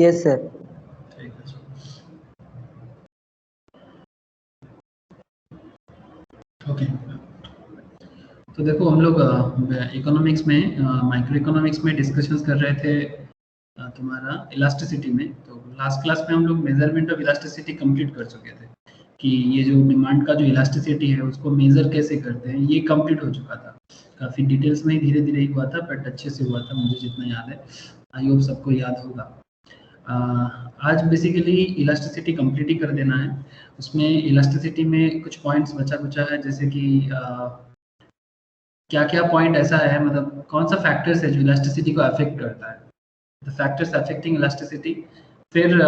Yes sir. ठीक है। Okay, तो देखो हम लोग इकोनॉमिक्स में माइक्रो इकोनॉमिक्स में डिस्कशंस कर रहे थे तुम्हारा इलास्टिसिटी में। तो लास्ट क्लास में हम लोग मेजरमेंट ऑफ इलास्टिसिटी कंप्लीट कर चुके थे कि ये जो डिमांड का जो इलास्टिसिटी है उसको मेजर कैसे करते हैं, ये कंप्लीट हो चुका था। काफ़ी डिटेल्स में धीरे धीरे ही हुआ था, बट अच्छे से हुआ था, मुझे जितना याद है। आई होप सबको याद होगा। आज बेसिकली इलास्टिसिटी कंप्लीट ही कर देना है। उसमें इलास्टिसिटी में कुछ पॉइंट्स बचा कुचा है, जैसे कि क्या क्या पॉइंट ऐसा है, मतलब कौन सा फैक्टर्स है जो इलास्टिसिटी को अफेक्ट करता है, द फैक्टर्स अफेक्टिंग इलास्टिसिटी। फिर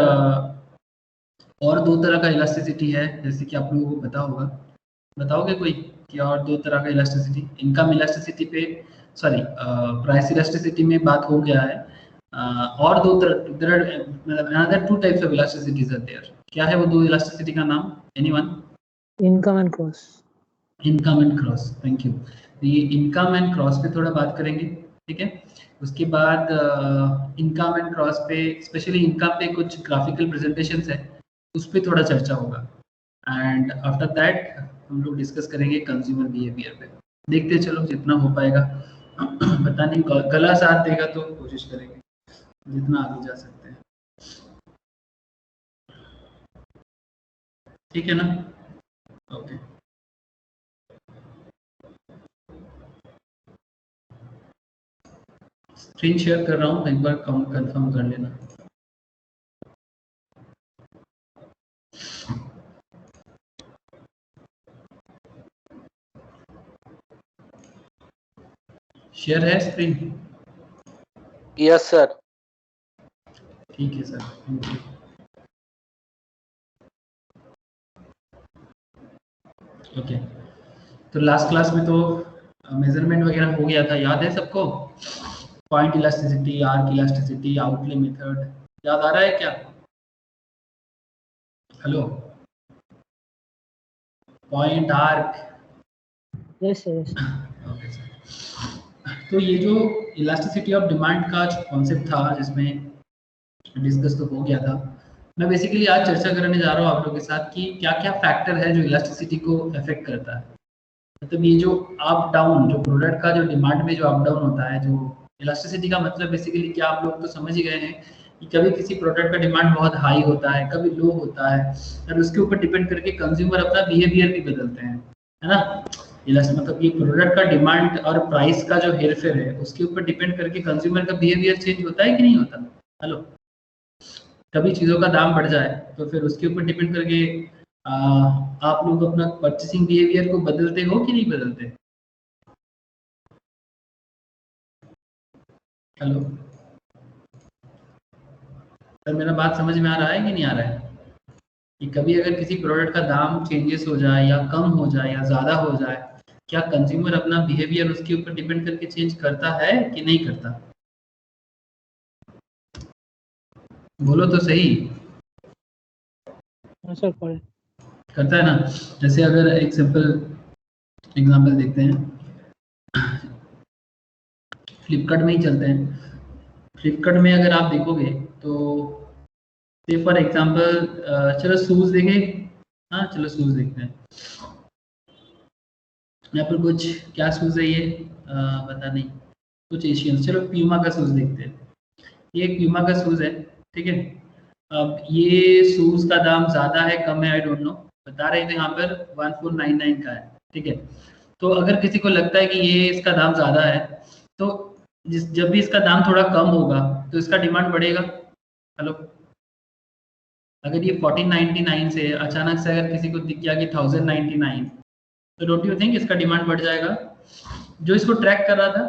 और दो तरह का इलास्टिसिटी है, जैसे कि आप लोगों को पता होगा, बताओगे कोई कि और दो तरह का इलास्टिसिटी? इनकम इलास्टिसिटी पे, सॉरी प्राइस इलास्टिसिटी में बात हो गया है। और दो तरह, मतलब another two types of elasticities are there. क्या है वो दो इलास्टिसिटी का नाम? Anyone? Income and cross. Income and cross, thank you. ये इनकम एंड क्रॉस पे थोड़ा बात करेंगे, ठीक है। उसके बाद इनकम एंड क्रॉस पे, स्पेशली इनकम पे कुछ ग्राफिकल प्रेजेंटेशंस है, उस पर थोड़ा चर्चा होगा। एंड आफ्टर दैट हम लोग डिस्कस करेंगे कंज्यूमर बिहेवियर पे। देखते चलो जितना हो पाएगा। पता नहीं गला साथ देगा तो कोशिश करेंगे जितना आगे जा सकते हैं, ठीक है ना? ओके, स्क्रीन शेयर कर रहा हूँ, एक बार कंफर्म कर लेना। शेयर है स्क्रीन? Yes sir. ठीक है सर, थैंक यू। ओके, तो लास्ट क्लास में तो मेजरमेंट वगैरह हो गया था, याद है सबको? Point elasticity, arc elasticity, outlay method, याद आ रहा है क्या? Hello, point, arc. Yes sir, yes. Okay sir, तो ये जो इलास्टिसिटी ऑफ डिमांड का जो कॉन्सेप्ट था, जिसमें डिस्कस तो हो गया था, मैं बेसिकली आज चर्चा करने जा रहा हूँ आप लोगों के साथ कि क्या क्या फैक्टर है जो इलास्टिसिटी को अफेक्ट करता है। मतलब ये जो अप डाउन, जो प्रोडक्ट का जो डिमांड में जो अप डाउन होता है, जो इलास्टिसिटी का मतलब बेसिकली क्या, आप लोग तो समझ ही गए हैं कि कभी किसी प्रोडक्ट का डिमांड बहुत हाई होता है, कभी लो होता है, और उसके ऊपर डिपेंड करके कंज्यूमर अपना बिहेवियर भी बदलते हैं, है ना? मतलब ये प्रोडक्ट का डिमांड और प्राइस का जो हेरफेर है, उसके ऊपर डिपेंड करके कंज्यूमर का बिहेवियर चेंज होता है कि नहीं होता? हेलो, कभी चीज़ों का दाम बढ़ जाए तो फिर उसके ऊपर डिपेंड करके आप लोग अपना परचेसिंग बिहेवियर को बदलते हो कि नहीं बदलते? हेलो सर, मेरा बात समझ में आ रहा है कि नहीं आ रहा है? कि कभी अगर किसी प्रोडक्ट का दाम चेंजेस हो जाए या कम हो जाए या ज़्यादा हो जाए, क्या कंज्यूमर अपना बिहेवियर उसके ऊपर डिपेंड करके चेंज करता है कि नहीं करता? बोलो तो सही। सर करता है ना? जैसे अगर एक सिंपल एग्जांपल देखते हैं, फ्लिपकार्ट में ही चलते हैं। फ्लिपकार्ट में अगर आप देखोगे तो से फॉर एग्जांपल, चलो शूज देखें। हाँ चलो शूज देखते हैं। यहाँ पर कुछ क्या शूज है ये, पता नहीं, कुछ एशियन। चलो प्यूमा का शूज देखते हैं। ये एक प्यूमा का शूज है, ठीक है। अब ये शूज का दाम ज्यादा है कम है, आई डोंट नो, बता रहे थे यहाँ पर 1499 का है, ठीक है। तो अगर किसी को लगता है कि ये इसका दाम ज्यादा है, तो जब भी इसका दाम थोड़ा कम होगा तो इसका डिमांड बढ़ेगा। हेलो, अगर ये 1499 से अचानक से अगर किसी को दिख गया कि 1099, तो डोंट यू थिंक इसका डिमांड बढ़ जाएगा? जो इसको ट्रैक कर रहा था,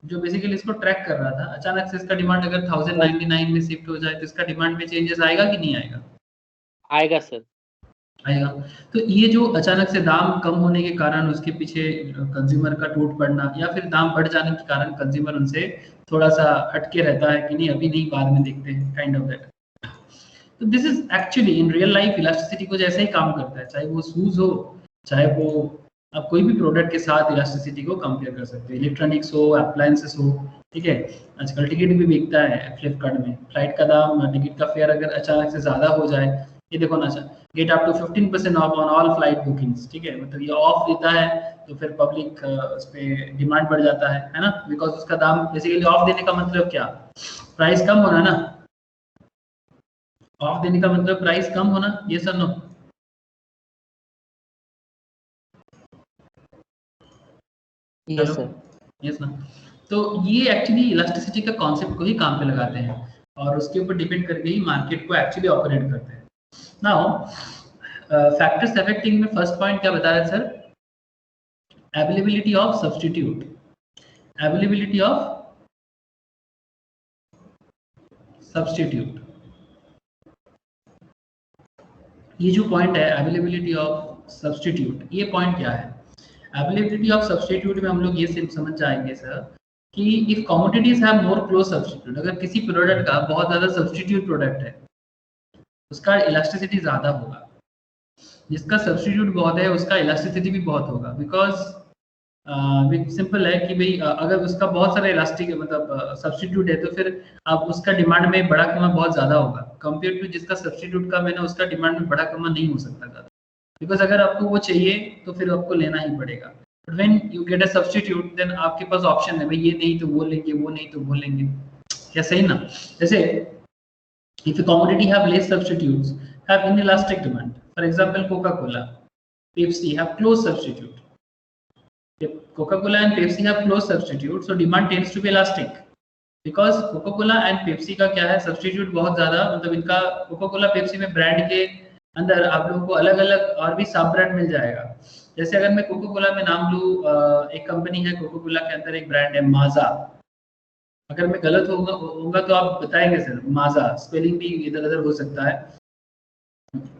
जो बेसिकली इसको ट्रैक कर रहा था, अचानक से इसका डिमांड अगर 1099 में शिफ्ट हो जाए तो इसका डिमांड में चेंजेस आएगा कि नहीं आएगा? आएगा सर, आएगा। तो ये जो अचानक से दाम कम होने के कारण उसके पीछे कंज्यूमर का टूट पड़ना, या फिर दाम बढ़ जाने के कारण कंज्यूमर उनसे थोड़ा सा हटके रहता है कि नहीं अभी नहीं, बाद में देखते हैं, काइंड ऑफ दैट। तो this is actually in real life elasticity को जैसे ही काम करता है, चाहे वो शूज हो, चाहे वो आप कोई भी प्रोडक्ट के साथ इलास्टिसिटी को कंपेयर कर सकते हैं, इलेक्ट्रॉनिक्स हो, अप्लायंसेस हो, ठीक है। आजकल टिकट भी बिकता है फ्लिपकार्ट में, फ्लाइट का दाम, टिकट का फेयर अगर अचानक से ज़्यादा हो जाए, ये देखो ना, get up to 15% off on all flight bookings, ठीक है, मतलब ये ऑफ देता है तो फिर पब्लिक उस पर डिमांड बढ़ जाता है ना, बिकॉज उसका दाम बेसिकली ऑफ देने का मतलब क्या, प्राइस कम होना ना, ऑफ देने का मतलब प्राइस कम होना, ये sir no. Yes sir. Yes ना। तो ये एक्चुअली इलास्टिसिटी का कॉन्सेप्ट को ही काम पे लगाते हैं और उसके ऊपर डिपेंड करके ही मार्केट को एक्चुअली ऑपरेट करते हैं। नाउ फैक्टर्स अफेक्टिंग में फर्स्ट पॉइंट क्या बता रहे sir, availability of substitute, availability of substitute, ये जो पॉइंट है अवेलेबिलिटी ऑफ सब्स्टिट्यूट, ये पॉइंट क्या है, अवेलेबिलिटी ऑफ सब्स्टिट्यूट में हम लोग ये समझ जाएंगे सर कि if commodities have more close substitute, अगर किसी प्रोडक्ट का बहुत ज्यादा सब्स्टिट्यूट प्रोडक्ट है उसका इलास्टिसिटी ज्यादा होगा, जिसका सब्स्टिट्यूट बहुत है उसका इलास्टिसिटी भी बहुत होगा, बिकॉज सिंपल है कि भाई अगर उसका बहुत सारा इलास्टिक मतलब सब्स्टिट्यूट है तो फिर आप उसका डिमांड में बड़ा कमा बहुत ज्यादा होगा कंपेयर टू जिसका सब्स्टिट्यूट कम है ना, उसका डिमांड में बड़ा कमा नहीं हो सकता ज्यादा, बिकॉज अगर आपको वो चाहिए तो फिर आपको लेना ही पड़ेगा। But when you get a substitute then आपके पास ऑप्शन है, भाई ये नहीं तो वो लेंगे, वो नहीं तो वो लेंगे, क्या सही ना। जैसे if a commodity have less substitutes have inelastic demand, for example Coca-Cola, Pepsi have close substitute, if Coca-Cola and Pepsi have close substitute so demand tends to be elastic, because Coca-Cola and Pepsi का क्या है substitute बहुत ज्यादा, मतलब इनका Coca-Cola Pepsi में brand के अंदर आप लोगों को अलग अलग और भी सब ब्रांड मिल जाएगा। जैसे अगर मैं कोका-कोला में नाम लूँ, एक कंपनी है कोका-कोला के अंदर एक ब्रांड है माजा, अगर मैं गलत होगा तो आप बताएंगे सर, माजा स्पेलिंग भी इधर उधर हो सकता है।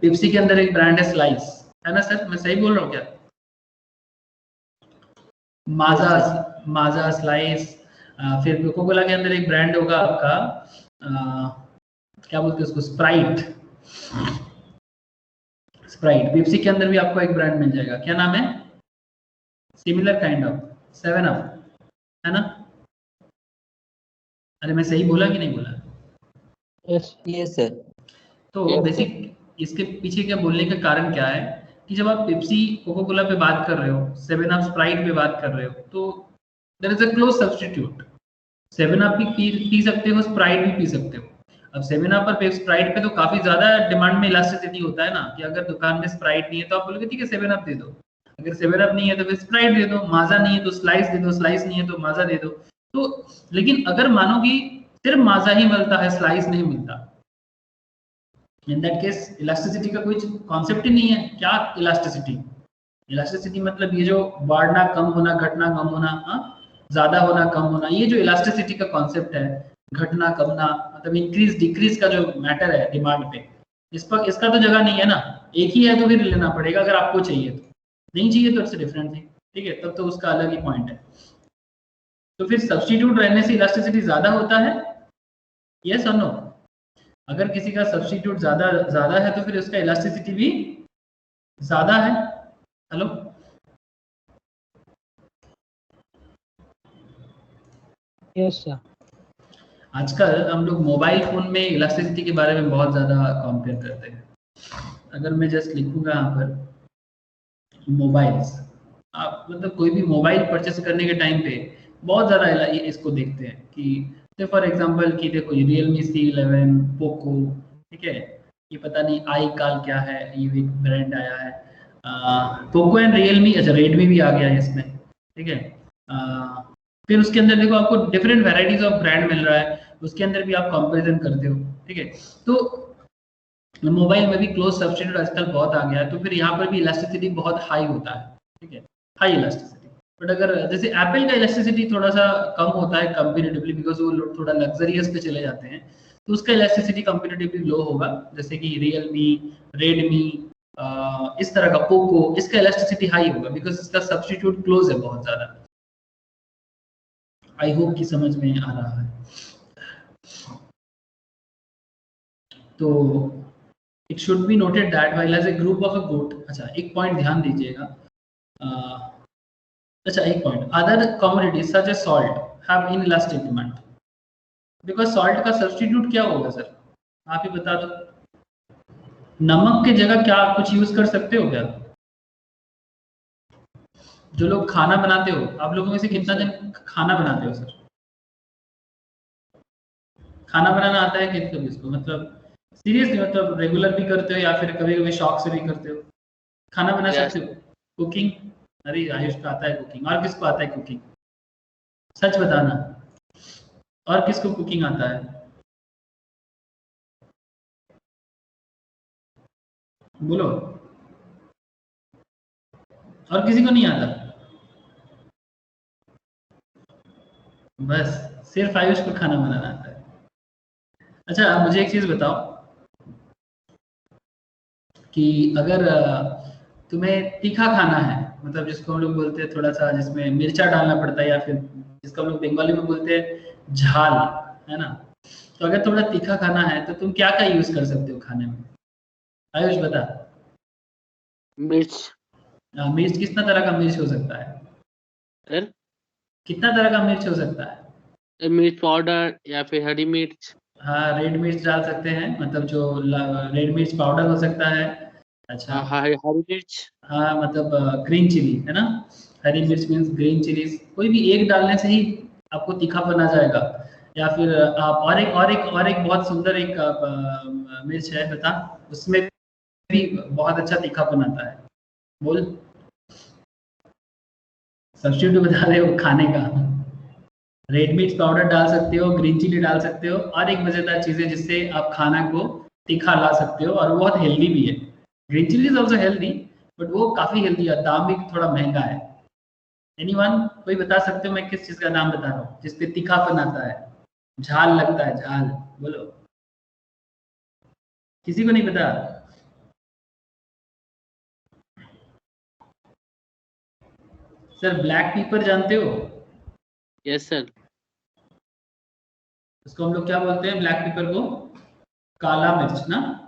पेप्सी के अंदर एक ब्रांड है स्लाइस, है ना सर, मैं सही बोल रहा हूँ क्या, माजा, माजा स्लाइस, फिर कोका-कोला के अंदर एक ब्रांड होगा आपका क्या बोलते हैं उसको, स्प्राइट, स्प्राइट। पेप्सी के अंदर भी आपको एक ब्रांड मिल जाएगा, क्या नाम है, सिमिलर काइंड ऑफ 7 अप, है ना। अरे मैं सही बोला कि नहीं बोला, यस सर। तो बेसिक इसके पीछे क्या बोलने का कारण क्या है कि जब आप पेप्सी कोका-कोला पे बात कर रहे हो, 7 अप स्प्राइट पे बात कर रहे हो, तो there is a close substitute, 7 up भी पी सकते हो, स्प्राइट भी पी सकते हो। अब 7 अप और स्प्राइट पे तो काफी ज्यादा डिमांड में इलास्टिसिटी होता है ना, कि अगर दुकान में स्प्राइट नहीं है तो आप बोलोगे ठीक है 7 अप दे दो, अगर 7 अप नहीं है तो फिर स्प्राइट दे दो, माजा नहीं है तो स्लाइस दे दो, स्लाइस नहीं है तो माजा दे दो। तो लेकिन अगर मानो कि सिर्फ माजा ही मिलता है, स्लाइस नहीं मिलता, इन दैट केस इलास्टिसिटी का कोई कॉन्सेप्ट ही नहीं है। क्या इलास्टिसिटी, इलास्टिसिटी मतलब ये जो बढ़ना कम होना, घटना कम होना, ज्यादा होना कम होना, ये जो इलास्टिसिटी का कॉन्सेप्ट है, घटना कमना मतलब इंक्रीज डिक्रीज का जो मैटर है डिमांड पे, इस पर इसका तो जगह नहीं है ना, एक ही है तो फिर लेना पड़ेगा अगर आपको चाहिए, तो नहीं चाहिए तो इट्स डिफरेंट थिंग, ठीक है, तब तो उसका अलग ही पॉइंट है। तो फिर सब्स्टिट्यूट रहने से इलास्टिसिटी ज्यादा होता है, यस और नो, अगर किसी का सब्स्टिट्यूट ज्यादा है तो फिर उसका इलास्टिसिटी भी ज्यादा है। Hello, yes sir. आजकल हम लोग मोबाइल फोन में इलास्टिसिटी के बारे में बहुत ज्यादा कंपेयर करते हैं। अगर मैं जस्ट लिखूंगा यहाँ पर मोबाइल्स, आप मतलब कोई भी मोबाइल परचेस करने के टाइम पे बहुत ज्यादा इसको देखते हैं कि फॉर एग्जांपल कि देखो ये Realme C11 पोको, ठीक है, ये पता नहीं आई काल क्या है, ये एक ब्रांड आया है, पोको एंड Realme, अच्छा रेडमी भी आ गया है इसमें, ठीक है। फिर उसके अंदर देखो आपको डिफरेंट वेराइटीज ऑफ ब्रांड मिल रहा है, उसके अंदर भी आप कंपैरिजन करते हो, ठीक है। तो मोबाइल में भी क्लोज सब्स्टिट्यूट आजकल बहुत आ गया है, तो फिर यहाँ पर भी इलास्टिसिटी बहुत हाई होता है, ठीक है, हाई इलास्टिसिटी। बट अगर जैसे एप्पल का इलास्टिसिटी थोड़ा सा कम होता है कंपेरेटिवली, बिकॉज वो लोग थोड़ा लग्जरियस पे चले जाते हैं, तो उसका इलास्टिसिटी कंपेरेटिवली लो होगा। जैसे कि रियलमी, रेडमी, इस तरह का पोको, इसका इलास्टिसिटी हाई होगा बिकॉज इसका सब्स्टिट्यूट क्लोज है बहुत ज्यादा। आई होप कि समझ में आ रहा है। तो it should be noted that while as a group of a good, अच्छा एक पॉइंट ध्यान दीजिएगा, अच्छा एक point, other commodities such as salt have inelastic demand? Because salt का सब्स्टिट्यूट क्या होगा सर, आप ही बता दो। नमक के जगह क्या कुछ यूज कर सकते हो क्या? जो लोग खाना बनाते हो, आप लोगों में से कितना जन खाना बनाते हो सर? खाना बनाना आता है किसको किसको, मतलब सीरियसली, मतलब रेगुलर भी करते हो या फिर कभी कभी शौक से भी करते हो? खाना बना सकते हो? कुकिंग? अरे आयुष को आता है कुकिंग। और किसको आता है कुकिंग? सच बताना, और किसको कुकिंग आता है? बोलो। और किसी को नहीं आता? बस सिर्फ आयुष को खाना बनाना आता है। अच्छा मुझे एक चीज बताओ कि अगर तुम्हें तीखा खाना है, मतलब जिसको हम लोग बोलते हैं थोड़ा सा जिसमें मिर्चा डालना पड़ता है, या फिर जिसको हम लोग बंगाली में बोलते हैं झाल, है ना, तो अगर थोड़ा तीखा खाना है तो तुम क्या क्या यूज कर सकते हो खाने में? आयुष बता। मिर्च। मिर्च कितना तरह का मिर्च हो सकता है सर? कितना तरह का मिर्च हो सकता है? मिर्च पाउडर या फिर हरी मिर्च। हाँ रेड मिर्च डाल सकते हैं, मतलब जो रेड मिर्च पाउडर हो सकता है। अच्छा हरी मिर्च। हाँ मतलब ग्रीन चिली है ना, हरी मिर्च मीन्स ग्रीन चिलीज, कोई भी एक डालने से ही आपको तीखापन आ जाएगा। या फिर आप और एक बहुत सुंदर एक मिर्च है, बता, उसमें भी बहुत अच्छा तीखापन आता है। बोल, सब्स्टिट्यूट बता रहे हो खाने का। रेड मिर्च पाउडर डाल सकते हो, ग्रीन चिली डाल सकते हो, और एक मजेदार चीज है जिससे आप खाना को तीखा ला सकते हो, और वो बहुत हेल्दी भी है। Green chilli is also healthy, but वो काफी हेल्दी है, दाम भी थोड़ा महंगा है। एनीवन, कोई बता सकते हो मैं किस चीज का नाम बता रहा हूँ जिसपे तीखापन आता है, झाल लगता है, झाल? बोलो, किसी को नहीं पता? सर ब्लैक पेपर जानते हो? Yes sir. उसको हम लोग क्या बोलते हैं, ब्लैक पेपर को? काला मिर्च ना?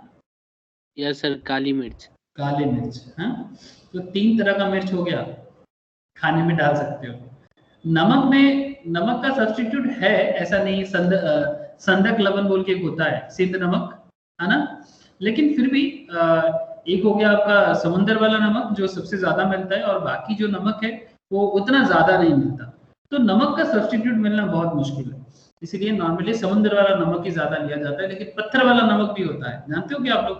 यस सर, काली मिर्च। काली मिर्च, हाँ। तो 3 तरह का मिर्च हो गया, खाने में डाल सकते हो। नमक में, नमक का सब्स्टिट्यूट है ऐसा नहीं, संदक लवण बोल के एक होता है, सिंध नमक, है ना, लेकिन फिर भी एक हो गया आपका समुद्र वाला नमक जो सबसे ज्यादा मिलता है, और बाकी जो नमक है वो उतना ज्यादा नहीं मिलता। तो नमक का सब्स्टिट्यूट मिलना बहुत मुश्किल है, इसीलिए नॉर्मली समुद्र वाला नमक ही ज्यादा लिया जाता है। लेकिन पत्थर वाला नमक भी होता है, जानते हो क्या आप लोग?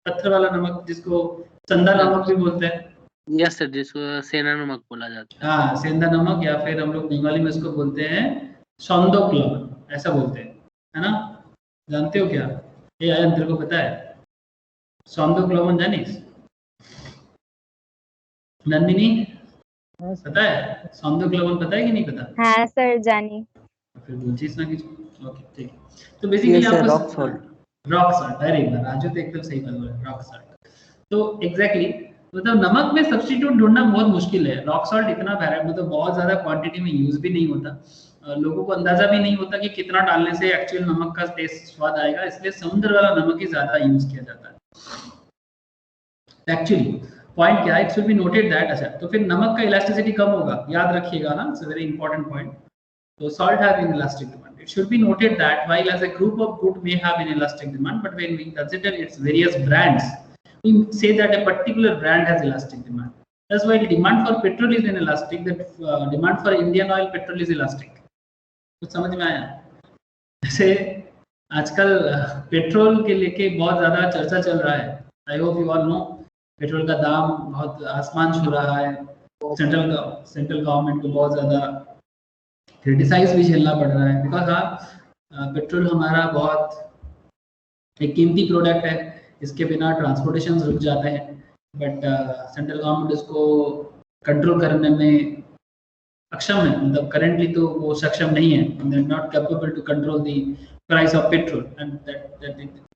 पत्थर वाला नमक जिसको चंदा नमक भी बोलते हैं। यस सर, जिसको सेना नमक बोला जाता है। हाँ सेंधा नमक, या फिर हम लोग बंगाली में इसको बोलते हैं सौंदोक लवण, ऐसा बोलते हैं, है ना? जानते हो क्या ये? आयन तेरे को पता है सौंदोक लवण जानिस? नंदिनी पता है सौंदोक लवण, पता है कि नहीं पता? हाँ सर जानी। फिर बोलचीज ना किसी। ओके ठीक है, तो बेसिकली आपको रॉक सॉल्ट। रॉक सॉल्ट, अरे राजू तो एकदम सही बात बोला, रॉक सॉल्ट। तो एग्जैक्टली मतलब नमक में सब्स्टिट्यूट ढूंढना बहुत मुश्किल है। रॉक सॉल्ट इतना मतलब बहुत ज्यादा क्वांटिटी में यूज भी नहीं होता, लोगों को अंदाजा भी नहीं होता कि कितना डालने से एक्चुअल नमक का टेस्ट स्वाद आएगा, इसलिए समुद्र वाला नमक ही ज्यादा यूज किया जाता है एक्चुअली। पॉइंट क्या है, it should be noted that. अच्छा तो फिर नमक का इलास्टिसिटी कम होगा, याद रखिएगा ना, it's a very important point. So salt have inelastic demand. It should be noted that while as a group of good may have inelastic demand, but when we consider its various brands, we say that a particular brand has elastic demand. That's why the demand for petrol is inelastic. That demand for Indian oil petrol is elastic. कुछ समझ में आया? जैसे आजकल petrol के लेके बहुत ज्यादा चर्चा चल रहा है। I hope you all know, petrol का दाम बहुत आसमान छू रहा है। सेंट्रल गवर्नमेंट को बहुत ज्यादा क्रिटिसाइज भी झेलना पड़ रहा है, बिकॉज हाँ पेट्रोल हमारा बहुत एक कीमती प्रोडक्ट है, इसके बिना ट्रांसपोर्टेशन रुक जाते हैं। बट सेंट्रल गवर्नमेंट इसको कंट्रोल करने में अक्षम है, मतलब करेंटली तो वो सक्षम नहीं है, not capable to control the price of petrol. And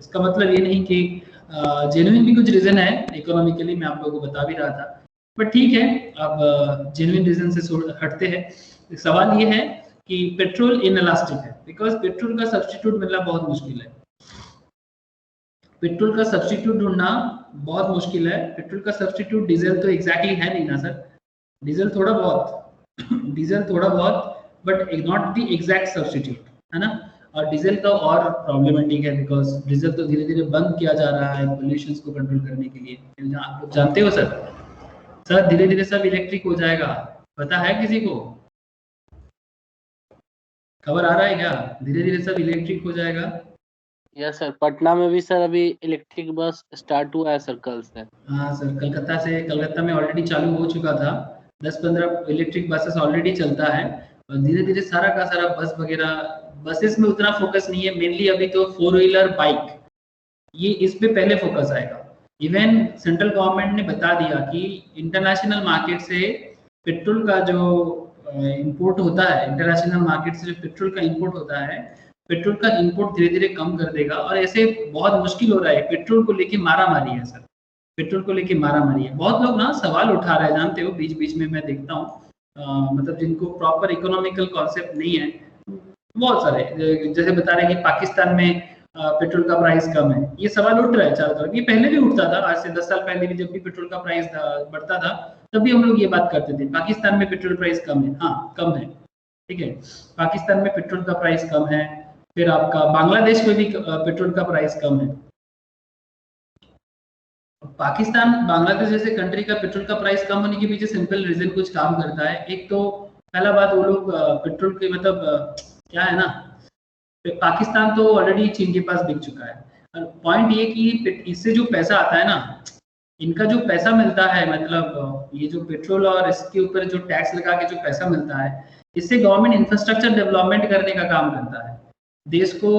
इसका मतलब ये नहीं कि जेन्युइन भी कुछ रीजन है इकोनॉमिकली, मैं आप लोगों को बता भी रहा था, बट ठीक है। अब जेन्युइन रीजन से हटते हैं, सवाल ये है कि पेट्रोल इनइलास्टिक है बिकॉज पेट्रोल का सब्स्टिट्यूट मिलना बहुत मुश्किल है। पेट्रोल का सब्स्टिट्यूट ढूंढना बहुत मुश्किल है। पेट्रोल का सब्स्टिट्यूट डीजल तो एग्जैक्टली है नहीं ना सर, डीजल थोड़ा बहुत but not the exact substitute, है ना। और डीजल का और प्रॉब्लमेटिक है बिकॉज डीजल तो धीरे धीरे बंद किया जा रहा है पोल्यूशन को कंट्रोल करने के लिए। आप लोग जानते हो सर धीरे धीरे सब इलेक्ट्रिक हो जाएगा, पता है किसी को? खबर आ रहा है क्या? धीरे धीरे सब इलेक्ट्रिक हो जाएगा। यस सर, पटना में भी सर अभी इलेक्ट्रिक बस स्टार्ट हुआ है सर कल से। हाँ सर, कलकत्ता में ऑलरेडी चालू हो चुका था, 10-15 इलेक्ट्रिक बसेस ऑलरेडी चलता है। और धीरे धीरे सारा का सारा बस वगैरह, बसेस में उतना फोकस नहीं है, मेनली अभी तो 4 व्हीलर बाइक, ये इस पे पहले फोकस आएगा। इवन सेंट्रल गवर्नमेंट ने बता दिया कि इंटरनेशनल मार्केट से पेट्रोल का जो इंपोर्ट होता है, इंटरनेशनल मार्केट से जो पेट्रोल का इंपोर्ट होता है, पेट्रोल का इंपोर्ट धीरे धीरे कम कर देगा। और ऐसे बहुत मुश्किल हो रहा है, पेट्रोल को लेके मारा मारी है सर, पेट्रोल को लेके मारा मारी है। बहुत लोग ना सवाल उठा रहे हैं, जानते हो, बीच बीच में मैं देखता हूँ, मतलब जिनको प्रॉपर इकोनॉमिकल कॉन्सेप्ट नहीं है, बहुत सारे जैसे बता रहे हैं कि पाकिस्तान में पेट्रोल का प्राइस कम है, ये सवाल उठ रहा है चारों तरफ। ये पहले भी उठता था, आज से 10 साल पहले भी जब भी पेट्रोल का प्राइस बढ़ता था तब भी हम लोग ये बात करते थे, पाकिस्तान में पेट्रोल प्राइस कम है। हाँ कम है, ठीक है, पाकिस्तान में पेट्रोल का प्राइस कम है। फिर आपका बांग्लादेश में भी पेट्रोल का प्राइस कम है। पाकिस्तान बांग्लादेश जैसे कंट्री का पेट्रोल का प्राइस कम होने के पीछे सिंपल रीजन कुछ काम करता है। एक तो पहला बात, वो लोग पेट्रोल के मतलब क्या है ना, पाकिस्तान तो ऑलरेडी चीन के पास बिक चुका है। और पॉइंट ये कि इससे जो पैसा आता है ना, इनका जो पैसा मिलता है, मतलब ये जो पेट्रोल और इसके ऊपर जो टैक्स लगा के जो पैसा मिलता है, इससे गवर्नमेंट इंफ्रास्ट्रक्चर डेवलपमेंट करने का काम करता है, देश को,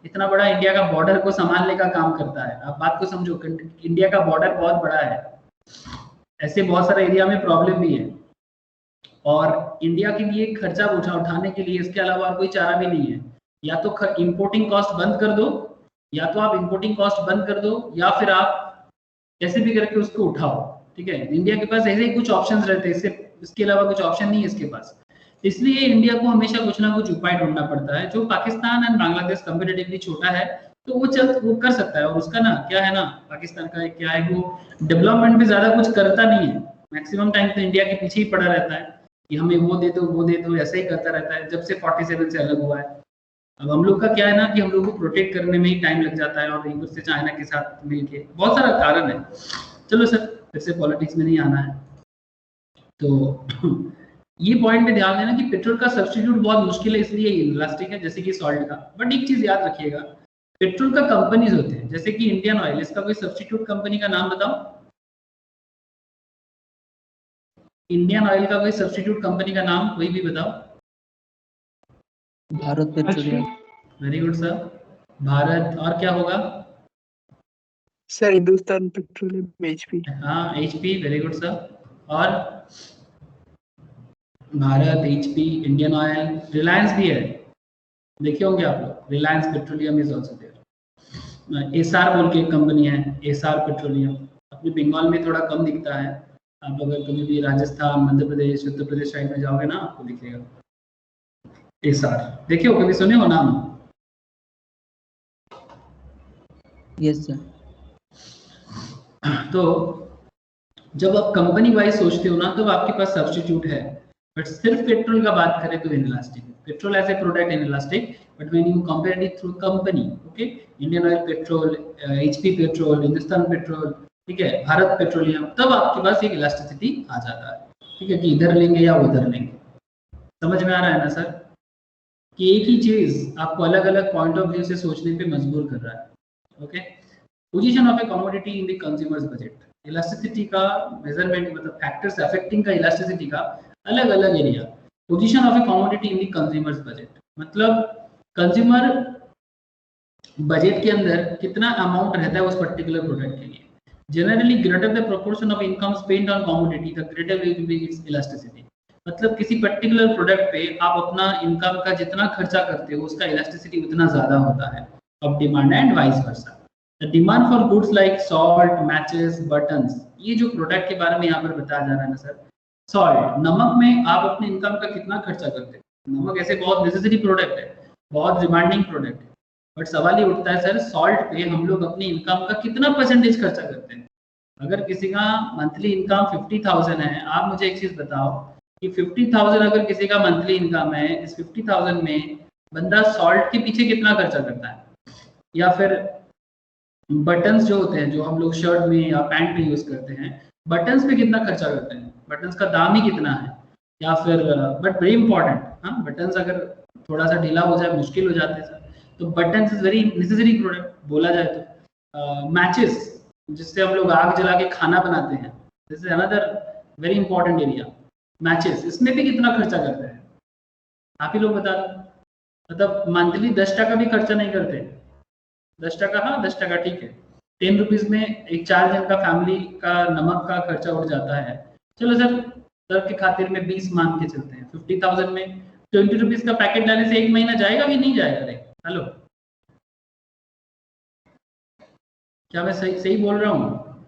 इतना बड़ा इंडिया का बॉर्डर को संभालने का काम करता है। आप बात को समझो, इंडिया का बॉर्डर बहुत बड़ा है, ऐसे बहुत सारे एरिया में प्रॉब्लम भी है, और इंडिया के लिए खर्चा उठाने के लिए इसके अलावा और कोई चारा भी नहीं है। या तो इंपोर्टिंग कॉस्ट बंद कर दो, या तो आप इंपोर्टिंग कॉस्ट बंद कर दो, या फिर आप कैसे भी करके उसको उठाओ, ठीक है। इंडिया के पास ऐसे ही कुछ ऑप्शंस रहते हैं, इसके अलावा कुछ ऑप्शन नहीं है इसके पास। इसलिए इंडिया को हमेशा कुछ ना कुछ उपाय ढूंढना पड़ता है। जो पाकिस्तान एंड बांग्लादेश कंपेरेटिवली छोटा है, तो वो कर सकता है। और उसका ना क्या है ना, पाकिस्तान का क्या है, वो डेवलपमेंट में ज्यादा कुछ करता नहीं है, मैक्सिमम टाइम तो इंडिया के पीछे ही पड़ा रहता है कि हमें वो दे दो वो दे दो, ऐसा ही करता रहता है जब से 47 से अलग हुआ है। अब हम लोग का क्या है ना कि हम लोग को प्रोटेक्ट करने में ही टाइम लग जाता है, और एक दूसरे चाइना के साथ मिलके बहुत सारा कारण है। चलो सर, फिर से पॉलिटिक्स में नहीं आना है। तो ये पॉइंट में ध्यान देना कि पेट्रोल का सब्स्टिट्यूट बहुत मुश्किल है, इसलिए इलास्टिक है, जैसे कि सॉल्ट का। बट एक चीज याद रखिएगा, पेट्रोल का कंपनीज होते हैं, जैसे कि इंडियन ऑयल, इसका कोई सब्स्टिट्यूट कंपनी का नाम बताओ। इंडियन ऑयल का कोई सब्स्टिट्यूट कंपनी का नाम कोई भी बताओ। Bharat petroleum. Very good sir, Bharat. और क्या होगा सर? Hindustan petroleum, HP. हाँ एचपी, वेरी गुड सर। और Bharat, HP, Indian oil, Reliance भी है, देखे होंगे आप लोग, Reliance petroleum is also there. SR बोल के एक कंपनी है, एसआर पेट्रोलियम, अपने बंगाल में थोड़ा कम दिखता है। आप अगर कभी भी राजस्थान, मध्य प्रदेश, उत्तर प्रदेश साइड में जाओगे ना, आपको दिखेगा एसआर। देखे हो, कभी सुने हो नाम? Yes sir. तो जब आप कंपनी वाइज सोचते हो ना, तो आपके पास सब्स्टिट्यूट है। बट सिर्फ पेट्रोल का बात करें तो इनइलास्टिक है। Petrol as a product inelastic, but when you compare it through company, okay, Indian oil petrol, HP petrol, Hindustan petrol, ठीक है, भारत पेट्रोलियम, तब आपके पास एक इलास्टिसिटी आ जाता है, ठीक है, कि इधर लेंगे या उधर लेंगे। समझ में आ रहा है ना सर, कि एक ही चीज आपको अलग अलग पॉइंट ऑफ व्यू से सोचने पे मजबूर कर रहा है। Okay, position of A commodity in the consumers budget, elasticity का मेजरमेंट, मतलब फैक्टर्स अफेक्टिंग का इलास्टिसिटी का अलग अलग area. Position of A commodity in the consumers budget, मतलब कंज्यूमर बजट के अंदर कितना अमाउंट रहता है उस पर्टिकुलर प्रोडक्ट के लिए। Generally greater the proportion of income spend on commodity, the greater will be it's elasticity. मतलब किसी पर्टिकुलर प्रोडक्ट पे आप अपना इनकम का जितना खर्चा करते हो, उसका इलास्टिसिटी उतना ज्यादा होता है of demand and vice versa. The demand for goods like salt, matches, buttons, ये जो प्रोडक्ट के बारे में यहाँ पर बताया जा रहा है ना सर, सॉल्ट, नमक में आप अपने इनकम का कितना खर्चा करते हो। नमक ऐसे बहुत नेसेसरी प्रोडक्ट है, बहुत डिमांडिंग प्रोडक्ट है, बट सवाल ये उठता है सर, सॉल्ट पे हम लोग अपनी इनकम का कितना परसेंटेज खर्चा करते हैं। अगर किसी का मंथली इनकम 50,000 है, आप मुझे एक चीज बताओ कि 50,000 अगर किसी का मंथली इनकम है, इस 50,000 में बंदा सॉल्ट के पीछे कितना खर्चा करता है, या फिर बटन्स जो होते हैं जो हम लोग शर्ट में या पैंट में यूज करते हैं, बटन्स पे कितना खर्चा करते हैं, बटन्स का दाम ही कितना है, या फिर बट वेरी इंपॉर्टेंट, हाँ बटन्स अगर थोड़ा सा ढीला हो जाए मुश्किल हो जाते हैं सर, तो buttons is very necessary product बोला जाए तो। मैचेस जिससे हम लोग आग जला के खाना बनाते हैं, this is another very important area. Matches, इसमें भी कितना खर्चा करते हैं आप ही लोग बता दो। मतलब मंथली 10 टका भी खर्चा नहीं करते, 10 टका, हाँ 10 टका ठीक है, 10 रुपीज में एक 4 जन का फैमिली का नमक का खर्चा उठ जाता है। चलो सर के खातिर में 20 मान के चलते हैं, 50,000 में 20 रुपीज का पैकेट डालने से 1 महीना जाएगा कि नहीं जाएगा? रे हेलो, क्या मैं सही बोल रहा हूँ?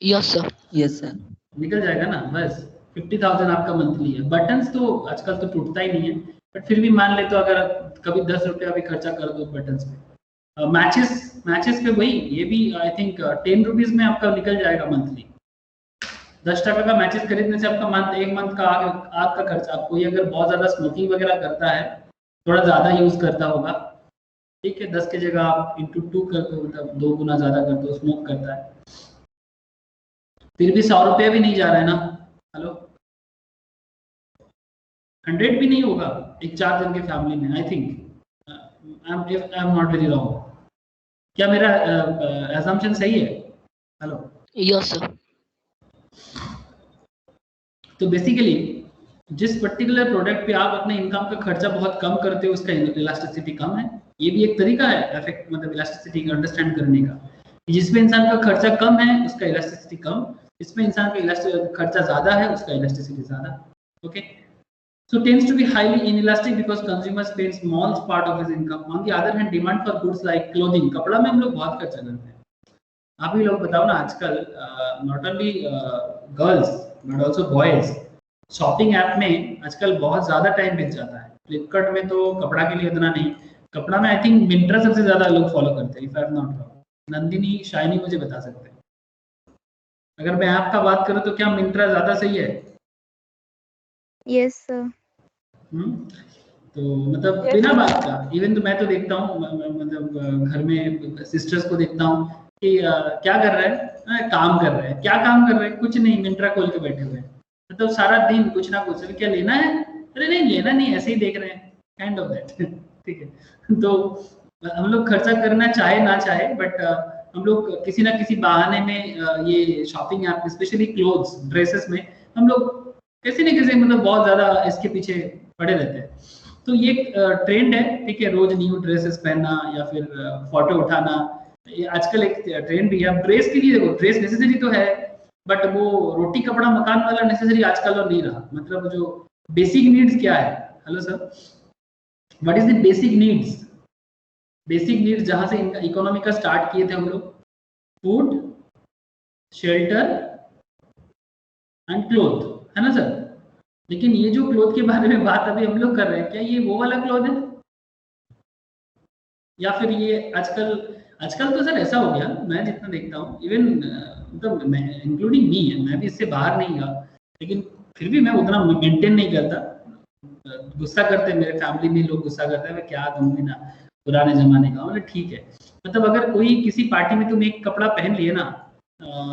यस सर, यस सर, निकल जाएगा ना, बस 50,000 आपका मंथली है। बटन्स तो आजकल तो टूटता ही नहीं है, बट फिर भी मान ले तो अगर कभी 10 रुपया भी खर्चा कर दो बटन्स पे। मैचेस पे वही, ये भी आई थिंक 10 रुपीज में आपका निकल जाएगा मंथली। 10 टका का मैचेस खरीदने से आपका एक मंथ का आग का खर्चा, कोई अगर बहुत ज्यादा स्मोकिंग वगैरह करता है, थोड़ा ज्यादा यूज करता होगा, ठीक है, 10 की जगह आप इंटू 2 कर दो, मतलब 2 गुना ज्यादा कर दो, स्मोक करता है, फिर भी 100 रुपया भी नहीं जा रहा है ना। हेलो, 100 भी नहीं होगा एक 4 जन के फैमिली में, I think, I am not very wrong. क्या मेरा असम्पशन सही है? Hello, yes sir. तो बेसिकली जिस पर्टिकुलर प्रोडक्ट पे आप अपने इनकम का खर्चा बहुत कम करते हो, उसका इलास्टिसिटी कम है। ये भी एक तरीका है इफेक्ट, मतलब इलास्टिसिटी का अंडरस्टैंड करने का। जिसमें इंसान का खर्चा कम है उसका इलास्टिसिटी कम, इसमें इंसान का खर्चा ज्यादा है उसका इलास्टिसिटी ज्यादा। Okay, so tends to be highly inelastic because consumer spends small part of his income. On the other hand, demand for goods like clothing, कपड़ा में हम लोग बहुत खर्चा करते हैं। आप ही लोग बताओ ना, आजकल not only girls but also boys shopping app में आजकल बहुत ज्यादा टाइम बीत जाता है। फ्लिपकार्ट में तो कपड़ा के लिए इतना नहीं, कपड़ा में आई थिंक मिंत्रा सबसे ज्यादा लोग फॉलो करते हैं, if I am not wrong. Nandini, shiny मुझे बता सकते हैं। अगर मैं ऐप का बात करूं तो क्या मिंत्रा ज्यादा सही है? Yes sir. तो मतलब बिना बात का, इवन तो मैं तो देखता हूँ, मतलब घर में सिस्टर्स को देखता हूँ कि क्या कर रहे हैं, काम कर रहे हैं। क्या काम कर रहे हैं? कुछ नहीं, मिंत्रा खोल के बैठे हुए हैं, मतलब सारा दिन कुछ ना कुछ। क्या लेना है? अरे नहीं लेना नहीं, ऐसे ही देख रहे हैं, काइंड ऑफ दैट। ठीक है, तो हम लोग खर्चा करना चाहे ना चाहे, बट हम लोग किसी ना किसी बहाने में ये shopping app, specially clothes, dresses में हम लोग कैसे न कैसे मतलब बहुत ज्यादा इसके पीछे पड़े रहते हैं। तो ये ट्रेंड है, ठीक है, रोज न्यू ड्रेसेस पहनना या फिर फोटो उठाना, ये आजकल एक ट्रेंड भी है। ड्रेस के लिए देखो, ड्रेस नेसेसरी तो है, बट वो रोटी कपड़ा मकान वाला नेसेसरी आजकल और नहीं रहा। मतलब जो बेसिक नीड्स क्या है? Hello sir, what is the basic needs? Basic needs जहां से इकोनॉमी का स्टार्ट किए थे हम लोग, फूड, शेल्टर एंड क्लोथ, है ना सर? लेकिन ये जो क्लोथ के बारे में बात अभी हम लोग कर रहे हैं, क्या ये वो वाला क्लोथ है? या फिर ये आजकल तो सर ऐसा हो गया, मैं जितना देखता हूँ, इवन मतलब मैं इंक्लूडिंग मी है, मैं भी इससे बाहर नहीं गया, लेकिन फिर भी मैं उतना मेंटेन नहीं करता। गुस्सा करते हैं मेरे फैमिली में लोग, गुस्सा करते हैं, मैं क्या दूंगी ना पुराने जमाने का। मतलब ठीक है, मतलब अगर कोई किसी पार्टी में तुम एक कपड़ा पहन लिए ना,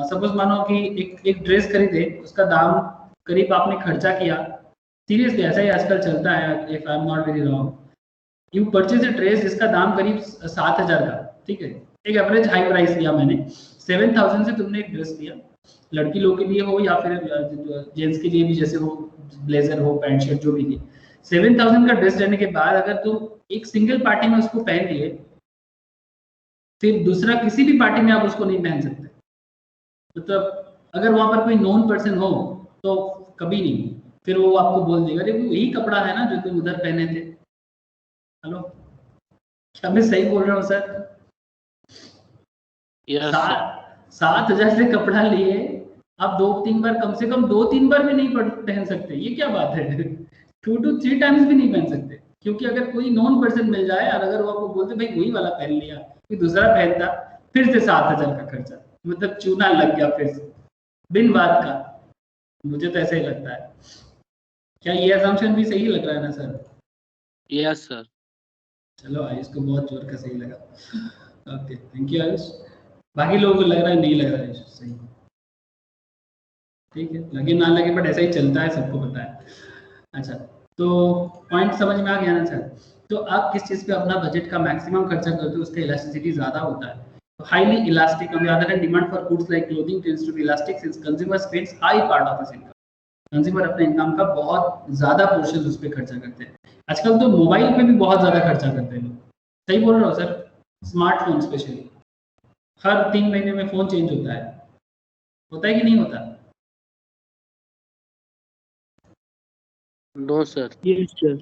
सपोज मानो कि एक ड्रेस खरीदे, उसका दाम करीब आपने खर्चा किया, सीरियसली ऐसा ही आजकल चलता है, if I am not very wrong, you purchase a dress जिसका दाम करीब 7,000 का, ठीक है, एक एवरेज हाई प्राइस लिया मैंने, 7,000 से तुमने एक ड्रेस लिया, लड़की लोग के लिए हो या फिर जेंट्स के लिए भी, जैसे हो ब्लेजर हो, पैंट शर्ट जो भी लिए, 7,000 का ड्रेस लेने के बाद अगर तुम एक सिंगल पार्टी में उसको पहन लिए, फिर दूसरा किसी भी पार्टी में आप उसको नहीं पहन सकते। मतलब अगर वहां पर कोई नॉन पर्सन हो तो कभी नहीं, फिर वो आपको बोल देगा अरे वो यही कपड़ा है ना जो तुम उधर पहने थे। हेलो, क्या मैं सही बोल रहा हूँ सर? 7,000 से कपड़ा लिए आप 2-3 बार, कम से कम 2-3 बार भी नहीं पहन सकते, ये क्या बात है? 2 to 3 टाइम्स भी नहीं पहन सकते, क्योंकि अगर कोई नॉन पर्सन मिल जाए और अगर वो आपको बोलते भाई वही वाला पहन लिया, कोई दूसरा पहनता, फिर से 7,000 का खर्चा, मतलब चूना लग गया फिर से बिन बात का। मुझे तो ऐसा ही लगता है। क्या ये assumption भी सही लग रहा है ना सर? Yes sir. चलो आयुष को बहुत जोर का सही लगा। Okay thank you Ayush. बाकी लोगों को लग रहा है नहीं लग रहा है आयुष सही, ठीक है लगे ना लगे बट ऐसा ही चलता है, सबको पता है। अच्छा तो पॉइंट समझ में आ गया ना सर? तो आप किस चीज़ पे अपना बजट का मैक्सिमम खर्चा करते हो उसका इलास्टिसिटी ज़्यादा होता है। तो highly elastic on the other hand demand for goods like clothing tends to be elastic since consumer spends high part of his income. Consumer अपने इनकम का बहुत ज़्यादा पोर्शन उस पर खर्चा करते हैं। आजकल तो मोबाइल पे भी बहुत ज़्यादा खर्चा करते हैं लोग, सही बोल रहा हो सर? स्मार्टफोन स्पेशली हर 3 महीने में फ़ोन चेंज होता है कि नहीं होता? No sir. Yes sir.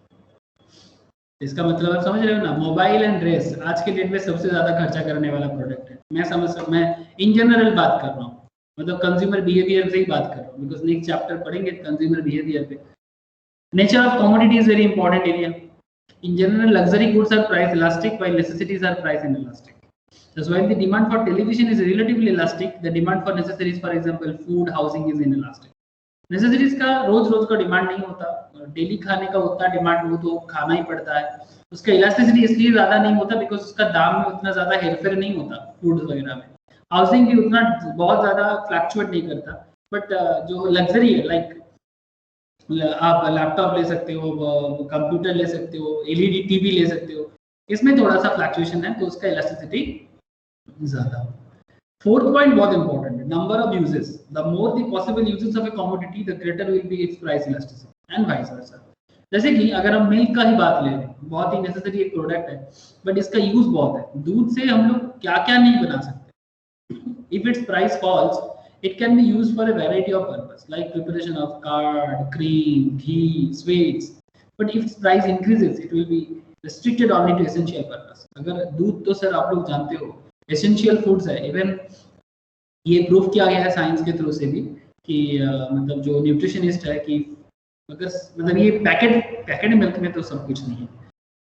इसका मतलब आप समझ रहे हो ना, मोबाइल एंड ड्रेस आज के डेट में सबसे ज़्यादा खर्चा करने वाला प्रोडक्ट है। मैं इन जनरल बात कर रहा हूँ, मतलब कंज्यूमर बिहेवियर से ही बात कर रहा हूँ, बिकॉज नेक्स्ट चैप्टर पढ़ेंगे कंज्यूमर बिहेवियर पे। Nature of commodity is very important area. In general, luxury goods are price elastic while necessities are price inelastic. Thus, while the demand for television is relatively elastic, the demand for necessities, for example, food, housing, is inelastic. Necessities का रोज रोज का demand नहीं होता, daily खाने का उतना demand हो तो खाना ही पड़ता है। उसका इलास्टिसिटी इसलिए ज़्यादा नहीं होता बिकॉज उसका दाम में उतना ज़्यादा हेरफेर नहीं होता फूड वगैरह में। हाउसिंग भी उतना बहुत ज़्यादा फ्लैक्चुएट नहीं करता। बट जो लग्जरी है लाइक आप लैपटॉप ले सकते हो, कंप्यूटर ले सकते हो, एलईडी टीवी ले सकते हो, इसमें थोड़ा सा फ्लैक्चुएशन है तो उसका इलास्टिसिटी ज़्यादा। फोर्थ पॉइंट बहुत इंपॉर्टेंट है, number of uses. The more the possible uses of A commodity the greater will be it's price elasticity and vice वर्सा। जैसे कि अगर हम मिल्क का ही बात ले रहे हैं, बहुत ही नेसेसरी एक प्रोडक्ट है बट इसका यूज बहुत है। दूध से हम लोग क्या क्या नहीं बना सकते। If it's price falls it can be used for a variety of purpose like preparation of curd, cream, ghee, sweets, but if its price increases it will be restricted only to essential purpose. अगर दूध तो sir आप लोग जानते हो essential foods है, even ये proof किया गया है साइंस के थ्रू से भी कि मतलब जो न्यूट्रिशनिस्ट है कि अगर मतलब ये पैकेट मिल्क में तो सब कुछ नहीं है,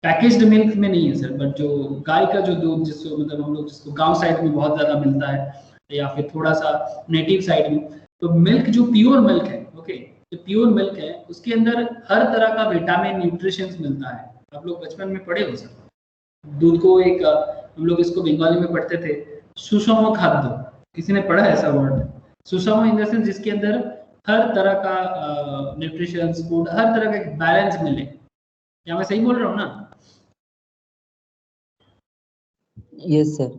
पैकेज्ड मिल्क में नहीं है सर, बट जो गाय का जो दूध जिसको मतलब हम लोग जिसको गांव साइड में बहुत ज़्यादा मिलता है या फिर थोड़ा सा नेटिव साइड में, तो मिल्क जो प्योर मिल्क है, ओके, जो प्योर मिल्क है उसके अंदर हर तरह का विटामिन न्यूट्रिशंस मिलता है। आप लोग बचपन में पढ़े हो सर दूध को, एक हम लोग इसको बंगाली में पढ़ते थे सुषम खाद्य, किसी ने पढ़ा ऐसा वर्ड? सुषम इन द सेंस जिसके अंदर हर तरह का न्यूट्रिशंस फूड, हर तरह का बैलेंस मिले। क्या मैं सही बोल रहा हूँ ना? Yes sir.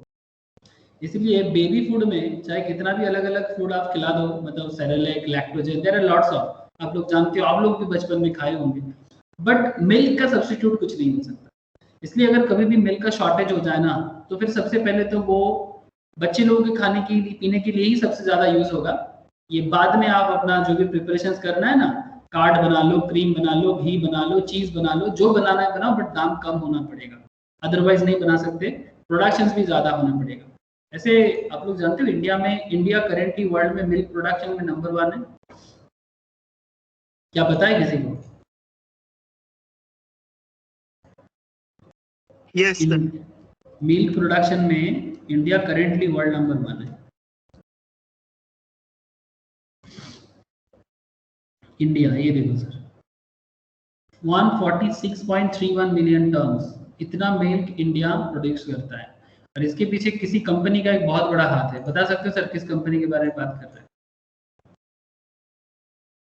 इसलिए बेबी फूड में चाहे कितना भी अलग अलग फूड आप खिला दो, मतलब Cerelac, Lactogen, there are lots of, आप लोग जानते हो, आप लोग भी बचपन में खाए होंगे, बट मिल्क का सब्स्टिट्यूट कुछ नहीं हो सकता। इसलिए अगर कभी भी मिल्क का शॉर्टेज हो जाए ना तो फिर सबसे पहले तो वो बच्चे लोगों के खाने के लिए पीने के लिए ही सबसे ज़्यादा यूज होगा। ये बाद में आप अपना जो भी प्रिपरेशन करना है ना, कार्ड बना लो, क्रीम बना लो, घी बना लो, चीज़ बना लो, जो बनाना है बनाओ, बट दाम कम होना पड़ेगा, अदरवाइज नहीं बना सकते, प्रोडक्शन भी ज़्यादा होना पड़ेगा। ऐसे आप लोग जानते हो इंडिया करेंटली वर्ल्ड में मिल्क प्रोडक्शन में नंबर 1 है। क्या पता है किसी को? Yes sir. मिल्क प्रोडक्शन में इंडिया करेंटली वर्ल्ड नंबर 1 है। इंडिया, ये देखो सर 146.31 मिलियन टन्स, इतना मिल्क इंडिया प्रोड्यूस करता है। और इसके पीछे किसी कंपनी का एक बहुत बड़ा हाथ है। बता सकते हो सर किस कंपनी के बारे में बात कर रहे हैं?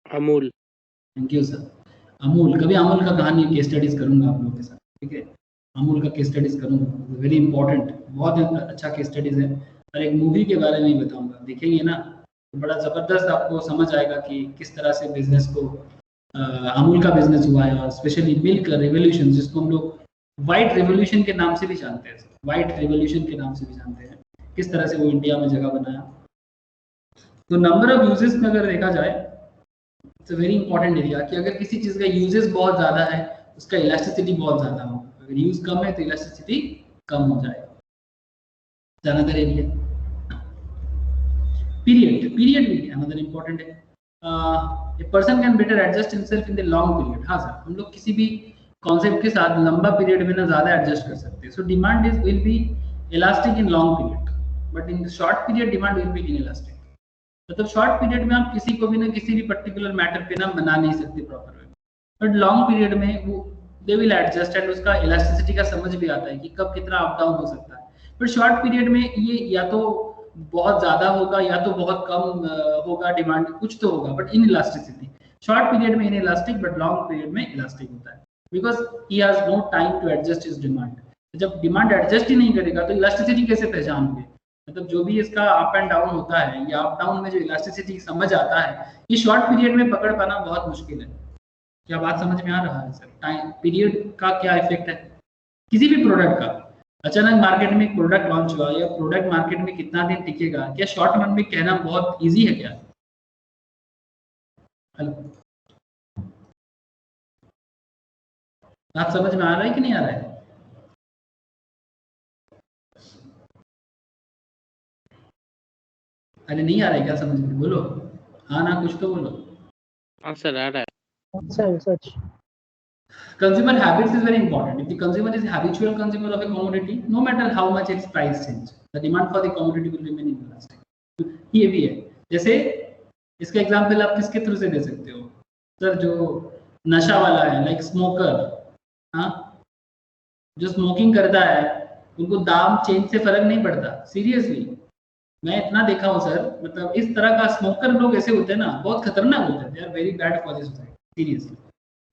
Amul. Thank you sir. Amul, कभी अमूल का कहानी केस स्टडीज करूंगा आप लोगों के साथ, ठीक है? अमूल का केस स्टडीज करूंगा, वेरी इंपॉर्टेंट, बहुत अच्छा केस स्टडीज है। और एक मूवी के बारे में बताऊंगा, देखेंगे ना तो बड़ा ज़बरदस्त आपको समझ आएगा कि किस तरह से बिजनेस को अमूल का बिजनेस हुआ है। और स्पेशली मिल्क रेवोल्यूशन, जिसको हम लोग व्हाइट रेवोल्यूशन के नाम से भी जानते हैं, व्हाइट रेवोल्यूशन के नाम से भी जानते हैं, किस तरह से वो इंडिया में जगह बनाया। तो नंबर ऑफ यूजेस में अगर देखा जाए it's a very important area कि अगर किसी चीज़ का यूजेस बहुत ज़्यादा है उसका इलास्टिसिटी बहुत ज़्यादा हो, अगर यूज कम है तो इलास्टिसिटी कम हो जाएगा। अनदर एरिया पीरियड भी अनदर इंपॉर्टेंट है। A person can better adjust himself in the long period. हाँ सर, हम लोग किसी भी कॉन्सेप्ट के साथ लंबा पीरियड में ना ज़्यादा एडजस्ट कर सकते हैं। So demand is will be elastic in long period, but in short period demand will be inelastic. मतलब शॉर्ट पीरियड में आप किसी को भी ना किसी भी पर्टिकुलर मैटर पे ना बना नहीं सकते proper way. But long period में वो दे विल एडजस्ट एंड उसका इलास्टिसिटी का समझ भी आता है कि कब कितना अप डाउन हो सकता है। बट शॉर्ट पीरियड में ये या तो बहुत ज्यादा होगा या तो बहुत कम होगा, डिमांड कुछ तो होगा, but inelasticity short period में inelastic but long period में इलास्टिक होता है, because he has no time to adjust his demand. जब डिमांड एडजस्ट ही नहीं करेगा तो इलास्टिसिटी कैसे पहचानोगे? मतलब जो भी इसका अप एंड डाउन होता है या अप डाउन में जो इलास्टिसिटी समझ आता है, ये शॉर्ट पीरियड में पकड़ पाना बहुत मुश्किल है। क्या बात समझ में आ रहा है सर? टाइम पीरियड का क्या इफेक्ट है किसी भी प्रोडक्ट का? अचानक मार्केट में एक प्रोडक्ट लॉन्च हुआ या प्रोडक्ट मार्केट में कितना दिन टिकेगा, क्या शॉर्ट टर्म में कहना बहुत इजी है क्या? हेलो, बात समझ में आ रहा है कि नहीं आ रहा है? अरे नहीं आ रहा है क्या समझ में? बोलो हाँ ना, कुछ तो बोलो। हाँ सर आ रहा है। Such. Consumer habits is very important. If the consumer is habitual consumer of a commodity, no matter how much its price change, the demand for the commodity will remain inelastic. ये भी है। जैसे इसका example आप किसके through से दे सकते हो सर? जो नशा वाला है, लाइक स्मोकर, हाँ, जो स्मोकिंग करता है उनको दाम चेंज से फर्क नहीं पड़ता। सीरियसली मैं इतना देखा हूँ सर, मतलब इस तरह का स्मोकर लोग ऐसे होते हैं ना, बहुत खतरनाक होते हैं। They are very bad for the society, seriously.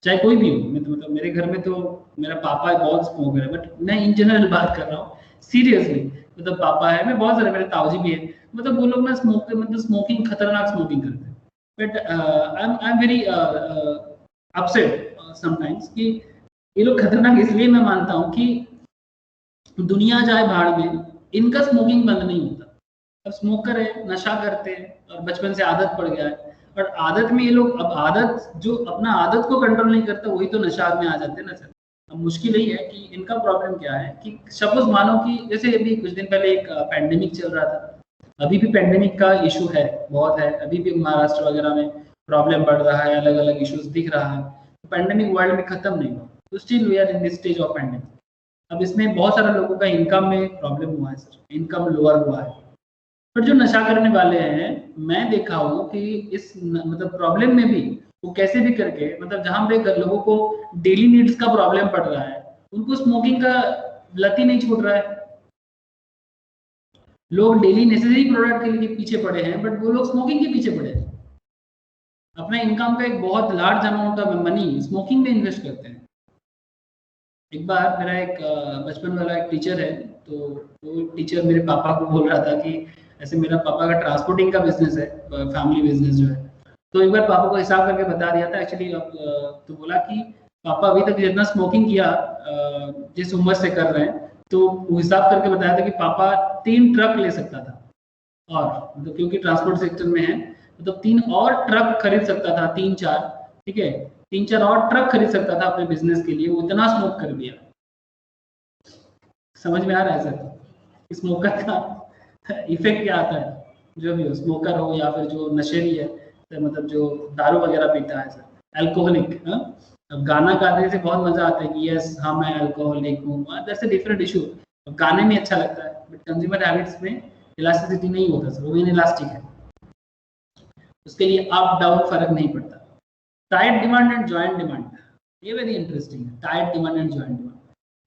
चाहे कोई भी हो, मैं तो मतलब मेरे घर में तो मेरा पापा बहुत स्मोकर है, बट मैं इन जनरल बात कर रहा हूँ सीरियसली। मतलब पापा है, मैं बहुत सारे, मेरे ताऊजी भी है, मतलब वो लोग ना मतलब स्मोकिंग, खतरनाक स्मोकिंग करते हैं। But I am very upset sometimes कि ये लोग खतरनाक इसलिए मैं मानता हूँ कि दुनिया जाए भाड़ में, इनका स्मोकिंग बंद नहीं होता। अब स्मोकर है, नशा करते हैं और बचपन से आदत पड़ गया है, और आदत में ये लोग, अब आदत जो अपना आदत को कंट्रोल नहीं करता वही तो नशा में आ जाते हैं ना सर। अब मुश्किल यही है कि इनका प्रॉब्लम क्या है कि सपोज मानो कि जैसे अभी कुछ दिन पहले एक पैंडेमिक चल रहा था, अभी भी पैंडेमिक का इशू है, बहुत है, अभी भी महाराष्ट्र वगैरह में प्रॉब्लम बढ़ रहा है, अलग अलग इश्यूज दिख रहा है। तो पैंडेमिक वर्ल्ड में खत्म नहीं हुआ, तो still we are in this stage of pandemic. अब इसमें बहुत सारे लोगों का इनकम में प्रॉब्लम हुआ है सर, इनकम लोअर हुआ है। पर जो नशा करने वाले हैं, मैं देखा हूँ कि इस मतलब प्रॉब्लम में भी वो कैसे भी करके, मतलब जहां पे लोगों को डेली नीड्स का प्रॉब्लम पड़ रहा है, उनको स्मोकिंग का लत ही नहीं छूट रहा है। लोग डेली नेसेसरी प्रोडक्ट के लिए पीछे पड़े हैं, बट वो लोग स्मोकिंग के पीछे पड़े हैं। अपना इनकम का एक बहुत large amount of money smoking में इन्वेस्ट करते हैं। एक बार मेरा एक बचपन वाला एक टीचर है, तो वो टीचर मेरे पापा को बोल रहा था कि ऐसे मेरा पापा का ट्रांसपोर्टिंग का बिजनेस है, फैमिली बिजनेस जो है। तो एक बार पापा को हिसाब करके बता दिया था एक्चुअली। अब तो बोला कि पापा अभी तक जितना स्मोकिंग किया जिस उम्र से कर रहे हैं, तो वो हिसाब करके बताया था कि पापा 3 ट्रक ले सकता था, और मतलब क्योंकि ट्रांसपोर्ट सेक्टर में है, मतलब 3 और ट्रक खरीद सकता था, 3-4, ठीक है, 3-4 और ट्रक खरीद सकता था अपने बिजनेस के लिए। वो इतना स्मोक कर लिया। समझ में आ रहा है सर स्मोकर का इफेक्ट क्या आता है? जो भी हो, स्मोकर हो या फिर जो नशेड़ी है, तो मतलब जो दारू वगैरह पीता है सर, अल्कोहलिक। अब गाना गाने से बहुत मजा आता है कि यस हाँ मैं अल्कोहलिक हूँ, दैट्स अ डिफरेंट इशू। गाने में अच्छा लगता है, बट कंज्यूमर हैबिट्स में इलास्टिसिटी नहीं होता सर, वो इनइलास्टिक है, उसके लिए अप डाउन फर्क नहीं पड़ता। Tight demand and joint demand, ये वेरी इंटरेस्टिंग है। Tight demand and joint demand,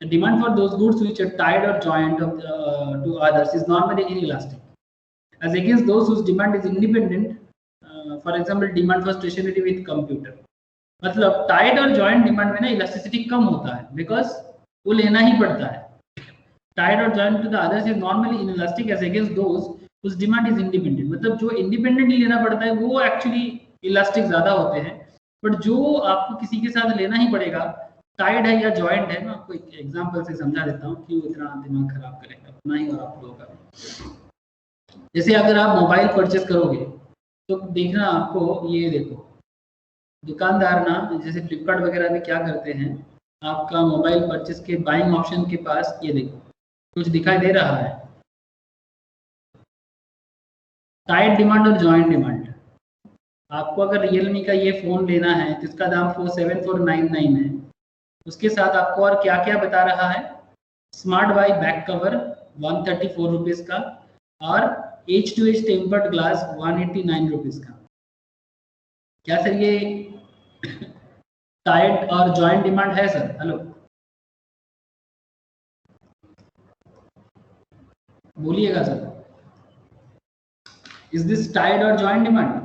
the demand for those goods which are tied or joined to others is normally inelastic, as against those whose demand is independent. For example, demand for stationery with computer, मतलब tied और joint demand में ना elasticity कम होता है, because वो लेना ही पड़ता है। tied और joined to the others is normally inelastic as against those whose demand is independent, मतलब जो independently लेना पड़ता है वो actually elastic ज्यादा होते हैं, बट जो आपको किसी के साथ लेना ही पड़ेगा, टाइड है या जॉइंट है। मैं आपको एक एग्जांपल से समझा देता हूँ कि वो इतना दिमाग खराब करेगा अपना ही और आप लोगों का। जैसे अगर आप मोबाइल परचेस करोगे तो देखना, आपको ये देखो, दुकानदार ना जैसे फ्लिपकार्ट वगैरह में क्या करते हैं, आपका मोबाइल परचेस के बाइंग ऑप्शन के पास ये देखो कुछ दिखाई दे रहा है, टाइड डिमांड और जॉइंट डिमांड। आपको अगर रियलमी का ये फोन लेना है तो इसका दाम 7499 है। उसके साथ आपको और क्या क्या बता रहा है, smart by back cover 134 rupees का, और H2H टेम्पर्ड ग्लास 189 रुपीज का। क्या सर ये टाइट और जॉइंट डिमांड है सर? हेलो, बोलिएगा सर, इज दिस टाइट और जॉइंट डिमांड?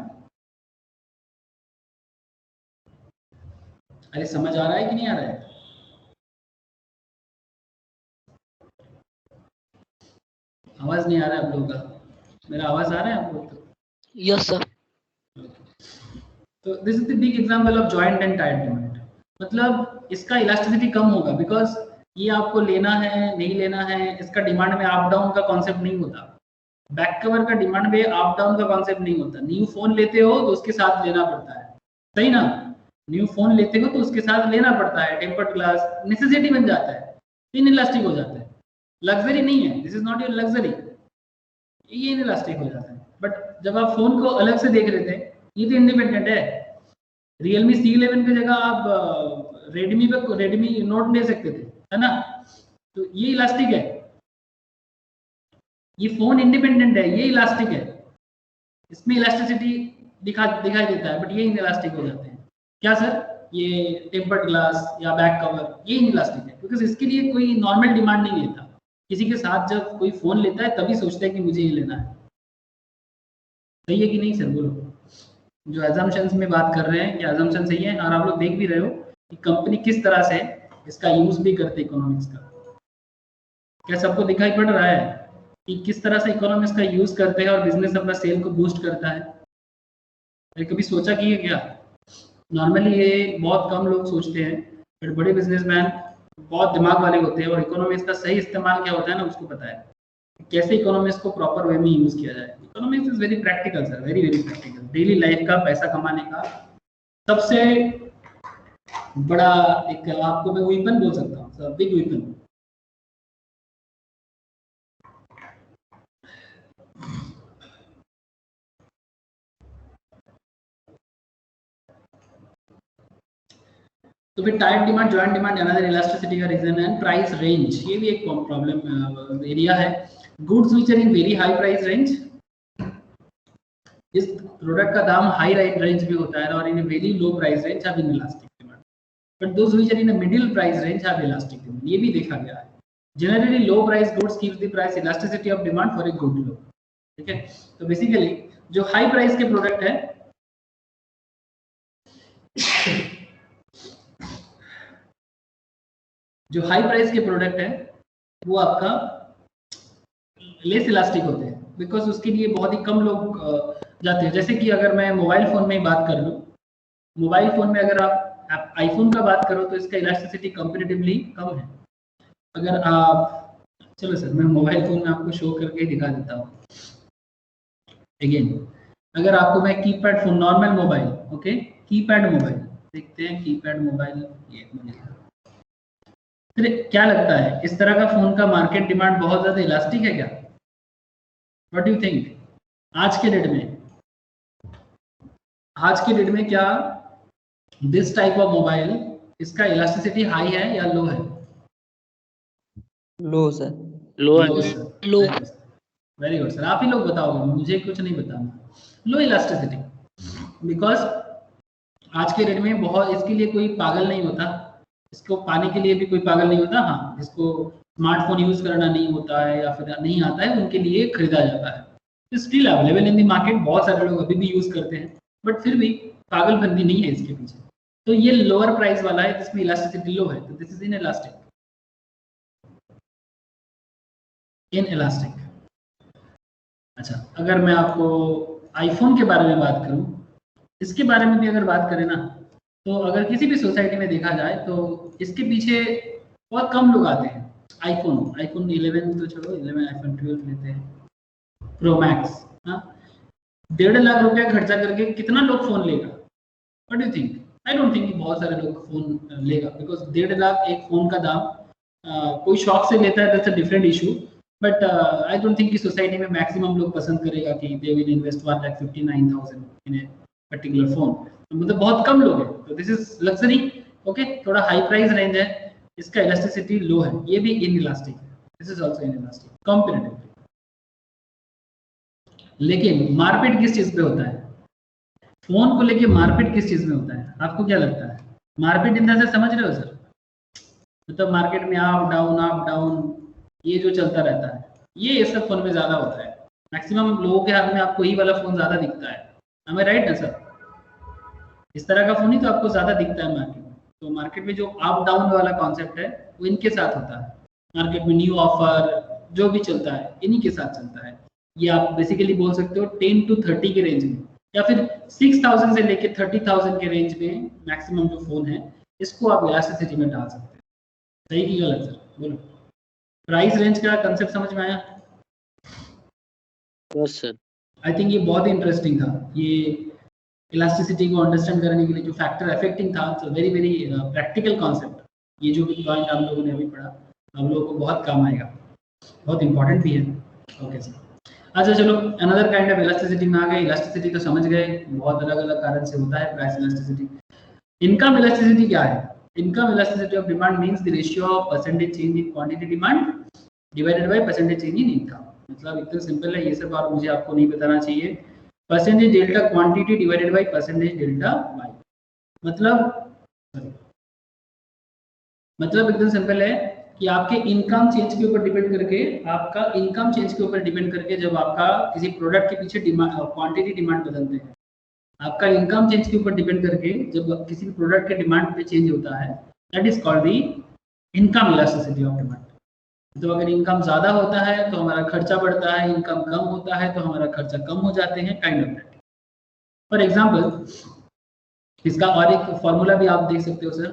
अरे समझ आ रहा है कि नहीं आ रहा है? आवाज नहीं आ रहा है आप लोगों का? मेरा आवाज आ रहा है आप लोगों को? Yes sir. तो this is the big example of joint and tight demand. मतलब इसका इलास्टिसिटी कम होगा बिकॉज ये आपको लेना है नहीं लेना है, इसका डिमांड में अप डाउन का कॉन्सेप्ट नहीं होता। बैक कवर का डिमांड में अप डाउन का कॉन्सेप्ट नहीं होता। न्यू फोन लेते हो तो उसके साथ लेना पड़ता है, सही ना? न्यू फोन लेते हो तो उसके साथ लेना पड़ता है, टेम्पर्ड ग्लास नेसेसिटी बन जाता है, इन इलास्टिक हो जाता है। लग्जरी नहीं है, this is not your luxury, ये इन इलास्टिक हो जाता है। बट जब आप फोन को अलग से देख रहे थे, ये तो इंडिपेंडेंट है। Realme C11 की जगह आप रेडमी नोट ले सकते थे, है ना? तो ये इलास्टिक है, ये फोन इंडिपेंडेंट है, ये इलास्टिक है। इसमें इलास्टिसिटी दिखाई देता है, बट ये इन इलास्टिक हो जाते हैं। क्या सर? ये टेम्पर्ड ग्लास या बैक कवर ये इन इलास्टिक है, क्योंकि इसके लिए कोई नॉर्मल डिमांड नहीं लेता। किसी के साथ जब कोई फोन लेता है तभी सोचता है कि मुझे ये लेना है। सही है कि नहीं सर? बोलो। जो एजम्पशंस में बात कर रहे हैं, क्या एजम्पशन सही है? और आप लोग देख भी रहे हो कि कंपनी किस तरह से इसका यूज भी करते हैं इकोनॉमिक्स का। क्या सबको दिखाई पड़ रहा है कि किस तरह से इकोनॉमिक्स का यूज करते हैं और बिजनेस अपना सेल को बूस्ट करता है? कभी सोचा कि ये क्या? नॉर्मली ये बहुत कम लोग सोचते हैं, बट बड़े बिजनेसमैन बहुत दिमाग वाले होते हैं और इकोनॉमिक्स का सही इस्तेमाल क्या होता है ना, उसको पता है कैसे इकोनॉमिक्स को प्रॉपर वे में यूज किया जाए। Economics is very practical sir, very very practical. Daily life का पैसा कमाने का सबसे बड़ा एक आपको मैं वीपन बोल सकता हूँ सर, बिग वीपन। तो फिर tight demand, joint demand, another elasticity का रीजन है। प्राइस रेंज, ये भी एक प्रॉब्लम एरिया है। Goods which are in very high price range, इस प्रोडक्ट का दाम हाई रेंज में होता है और in very low price range have elastic demand, but those which are in middle price range have elastic demand. ये भी देखा गया है। Generally low price goods keeps the price elasticity of demand for a good लो। ठीक है, तो basically जो हाई प्राइस के प्रोडक्ट है, जो हाई प्राइस के प्रोडक्ट है वो आपका लेस इलास्टिक होते हैं, बिकॉज उसके लिए बहुत ही कम लोग जाते हैं। जैसे कि अगर मैं मोबाइल फोन में ही बात कर लूँ, मोबाइल फोन में अगर आप आईफोन का बात करो तो इसका इलास्टिसिटी कंपैरेटिवली कम है। अगर आप, चलो सर मैं मोबाइल फोन में आपको शो करके दिखा देता हूँ अगेन। अगर आपको मैं keypad phone, normal mobile, okay, keypad mobile देखते हैं, कीपैड मोबाइल ये मिलेगा। फिर क्या लगता है, इस तरह का फोन का मार्केट डिमांड बहुत ज्यादा इलास्टिक है क्या? What do you think? आज के डेट में क्या दिस टाइप ऑफ मोबाइल, इसका इलास्टिसिटी हाई है या लो है? लो सर। लो है। लो। वेरी गुड सर, आप ही लोग बताओगे, मुझे कुछ नहीं बताना। लो इलास्टिसिटी, बिकॉज आज के डेट में बहुत, इसके लिए कोई पागल नहीं होता, इसको पाने के लिए भी कोई पागल नहीं होता। हाँ, जिसको स्मार्टफोन यूज करना नहीं होता है या फिर नहीं आता है, उनके लिए खरीदा जाता है। Still available in the market, बहुत सारे लोग अभी भी यूज करते हैं, बट फिर भी पागलबंदी नहीं है इसके पीछे। तो ये लोअर प्राइस वाला है जिसमें इलास्टिसिटी लो है, तो दिस इज इन इलास्टिक। अच्छा, अगर मैं आपको आईफोन के बारे में बात करूं, इसके बारे में भी अगर बात करें ना, तो अगर किसी भी सोसाइटी में देखा जाए तो इसके पीछे बहुत कम लोग आते हैं। आईफोन 11 तो छोड़ो, 11 आईफोन 12 लेते हैं, प्रो मैक्स, हाँ, 1.5 लाख रुपया खर्चा करके कितना लोग फोन लेगा? What do you think? I don't think बहुत सारे लोग फोन लेगा, बिकॉज 1.5 लाख एक फोन का दाम, कोई शौक से लेता है, that's a different issue, but I don't think कि सोसाइटी में मैक्सिमम लोग पसंद करेगा कि they will invest 1,59,000 in a particular phone. मतलब बहुत कम लोग हैं, तो दिस इज लग्जरी, ओके, थोड़ा हाई प्राइस रेंज है, इसका इलास्टिसिटी लो है, ये भी इन इलास्टिक है, this is also in elastic comparatively. लेकिन मारपीट किस चीज पे होता है? फोन को लेके मारपीट किस चीज में होता है? आपको क्या लगता है? मार्केट इन द सेंस समझ रहे हो सर? मतलब मार्केट में अप डाउन ये जो चलता रहता है, ये सब फोन में ज्यादा होता है। मैक्सिमम लोगों के हाथ में आपको यही वाला फोन ज्यादा दिखता है, हमें राइट ना सर? इस तरह का फोन ही तो आपको ज्यादा दिखता है मार्केट में। तो मार्केट में जो अप डाउन वाला कॉन्सेप्ट है वो इनके साथ होता है। मार्केट में न्यू ऑफर जो भी चलता है इन्हीं के साथ चलता है। ये आप बेसिकली बोल सकते हो 10 to 30 के रेंज में, या फिर 6000 से लेके 30,000 के रेंज में मैक्सिमम जो फोन है इसको आप इलास्टिसिटी में डाल सकते हैं। सही की गलत सर? बोलो। प्राइस रेंज का कंसेप्ट समझ में आया? Yes sir. आई थिंक ये बहुत ही इंटरेस्टिंग था। ये इलास्टिसिटी को अंडरस्टैंड करने के लिए जो फैक्टर अफेक्टिंग था, तो वेरी वेरी प्रैक्टिकल कॉन्सेप्ट। ये जो भी पॉइंट आप लोगों ने अभी पढ़ा आप लोगों को बहुत काम आएगा, बहुत इंपॉर्टेंट भी है। Okay sir. अच्छा चलो, अनदर काइंड ऑफ इलास्टिसिटी में आ गए। इलास्टिसिटी तो समझ गए, बहुत अलग अलग कारण से होता है प्राइस इलास्टिसिटी। इनकम इलास्टिसिटी क्या है? Income elasticity of demand means the ratio of percentage change in quantity demand divided by percentage change in income. मतलब एकदम सिंपल है, ये सब और मुझे आपको नहीं बताना चाहिए। Percentage delta quantity divided by percentage delta Y. मतलब एकदम सिंपल है कि आपके इनकम चेंज के ऊपर डिपेंड करके, आपका इनकम चेंज के ऊपर डिपेंड करके जब आपका किसी प्रोडक्ट के पीछे डिमांड क्वांटिटी डिमांड बदलते हैं, आपका इनकम चेंज के ऊपर डिपेंड करके जब किसी भी प्रोडक्ट के डिमांड पे चेंज होता है, that is called the income elasticity of demand. तो अगर इनकम ज़्यादा होता है तो हमारा खर्चा बढ़ता है, इनकम कम होता है तो हमारा खर्चा कम हो जाते हैं, kind of that. For example, इसका और एक फॉर्मूला भी आप देख सकते हो सर,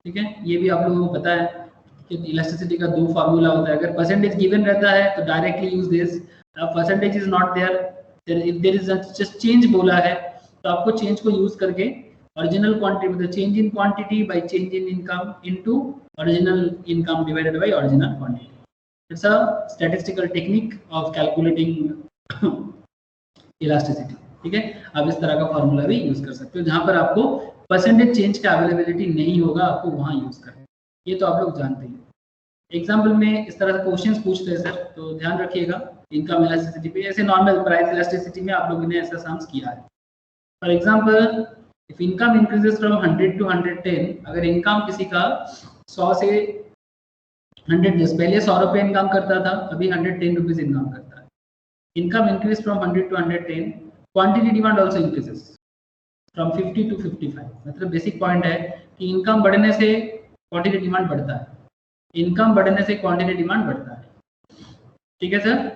ठीक है? ये भी आप लोगों को पता है कि इलास्टिसिटी का दो फार्मूला होता है। अगर परसेंटेज गिवन रहता है तो directly use this, percentage is not there, there is just change बोला है तो आपको चेंज को यूज करके ओरिजिनल क्वांटिटी मतलब change in quantity by change in income into original income divided by original quantity. It's a statistical technique of calculating elasticity, ठीक है? आप इस तरह का फॉर्मूला भी यूज कर सकते हो जहां पर आपको परसेंटेज चेंज का अवेलेबिलिटी नहीं होगा, आपको वहां यूज करना। ये तो आप लोग जानते हैं। एग्जाम्पल में इस तरह से क्वेश्चंस पूछते हैं सर, तो ध्यान रखिएगा इनकम इलास्टिसिटी पे। ऐसे नॉर्मल प्राइस इलास्टिसिटी में आप लोगों ने ऐसा सम्स किया है। For example, if income increases from 100 to 110, अगर इनकम किसी का 100 से 110, पहले 100 रुपये इनकम करता था, अभी 110 रुपीज इनकम करता है। Income increase from 100 to 110, quantity demand also increases from 50 to 55। मतलब बेसिक पॉइंट है कि इनकम बढ़ने से क्वांटिटी डिमांड बढ़ता है, इनकम बढ़ने से क्वांटिटी डिमांड बढ़ता है, ठीक है सर?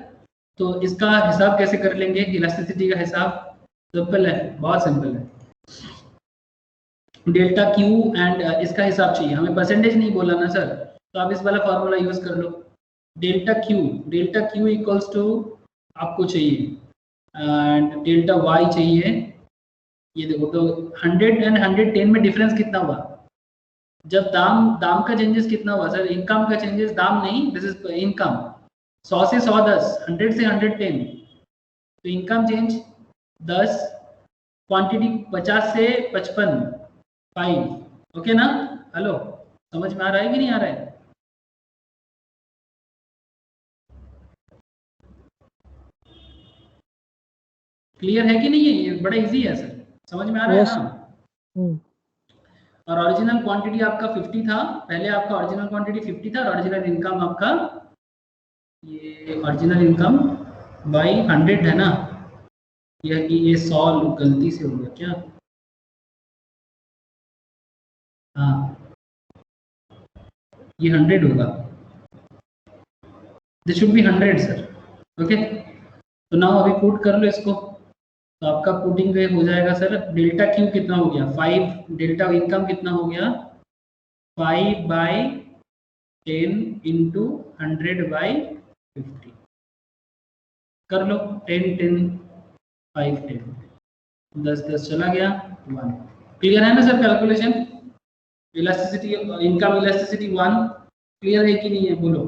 तो इसका हिसाब कैसे कर लेंगे? इलास्टिसिटी का हिसाब सिंपल है, बहुत सिंपल है। डेल्टा क्यू एंड इसका हिसाब चाहिए हमें, परसेंटेज नहीं बोला ना सर, तो आप इस वाला फॉर्मूला यूज कर लो। डेल्टा क्यू इक्वल्स टू आपको चाहिए एंड डेल्टा वाई चाहिए। ये देखो, तो 100 एंड 110 में डिफरेंस कितना हुआ? जब दाम का चेंजेस कितना हुआ सर? इनकम का चेंजेस, दाम नहीं, दिस इज इनकम। 100 से 110, 100 से 110, तो इनकम चेंज 10, क्वांटिटी 50 से 55, 5। ओके ना? हेलो, समझ में आ रहा है कि नहीं आ रहा है? क्लियर है कि नहीं है? ये बड़ा इजी है सर, समझ में आ रहा है ना? और ओरिजिनल क्वांटिटी आपका 50 था, पहले आपका ओरिजिनल क्वांटिटी 50 था और ओरिजिनल इनकम आपका, ये ओरिजिनल इनकम बाई 100 है ना? ये 100 गलती से हो गया क्या? हाँ, ये 100 होगा, this should be 100 sir. Okay, तो नाउ अभी पुट कर लो इसको, तो आपका पुटिंग पे हो जाएगा सर। डेल्टा क्यू कितना हो गया? 5। डेल्टा इनकम कितना हो गया? 5/10 इंटू 100/50 कर लो। 10 10 5 10, 10 10 चला गया 1। क्लियर है ना sir? Calculation elasticity, income elasticity 1 clear है कि नहीं है? बोलो,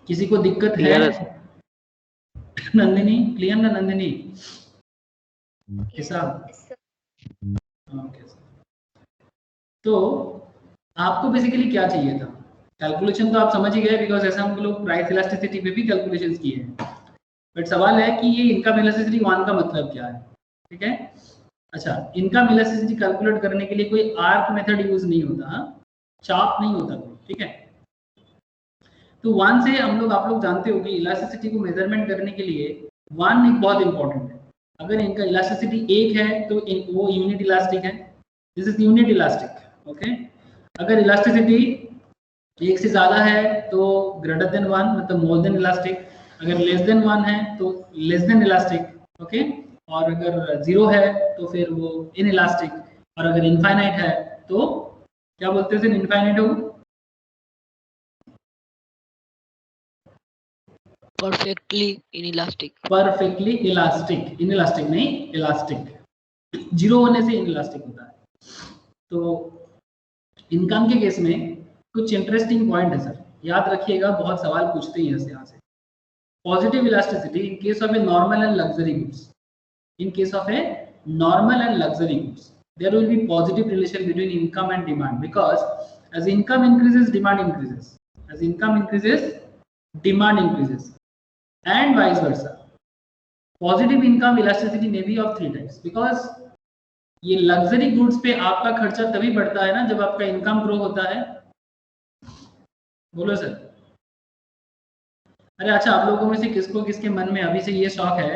किसी को दिक्कत है? नंदिनी क्लियर ना? नंदिनी हिसाब, ओके। तो आपको बेसिकली क्या चाहिए था? कैलकुलेशन तो आप समझ ही गए, बिकॉज ऐसा हम लोग प्राइस इलास्टिसिटी पे भी कैलकुलेशंस किए हैं। बट सवाल है कि ये इनकम इलास्टिसिटी 1 का मतलब क्या है, ठीक है? अच्छा, इनकम इलास्टिसिटी कैलकुलेट करने के लिए कोई आर्क मेथड यूज नहीं होता, हाँ, चाप नहीं होता कोई, ठीक है। तो वन से हम लोग, आप लोग जानते हो कि इलास्टिसिटी को मेजरमेंट करने के लिए वन एक बहुत इंपॉर्टेंट है। अगर इनका इलास्टिसिटी एक है तो वो यूनिट इलास्टिक है, this is unit elastic, okay. अगर इलास्टिसिटी एक से ज्यादा है तो ग्रेटर देन वन, मतलब मोर देन इलास्टिक। अगर लेस देन वन है तो लेस देन इलास्टिक, ओके। और अगर जीरो है तो फिर वो इन इलास्टिक, और अगर इनफाइनाइट है तो क्या बोलते हैं, इनफाइनाइट हो, perfectly inelastic. Perfectly elastic, in elastic नहीं, इलास्टिक। जीरो होने से इन इलास्टिक होता है। तो इनकम के केस में कुछ इंटरेस्टिंग पॉइंट है सर, याद रखिएगा, बहुत सवाल पूछते हैं यहाँ से। Positive elasticity in case of a normal and luxury goods, in case of a normal and luxury goods there will be positive relation between income and demand, because as income increases demand increases, as income increases demand increases, and vice versa. Positive income elasticity may be of three types, because ये luxury goods पे आपका खर्चा तभी बढ़ता है ना जब आपका इनकम ग्रो होता है। बोलो सर। अरे अच्छा, आप लोगों में से किसको किसके मन में अभी से ये शौक है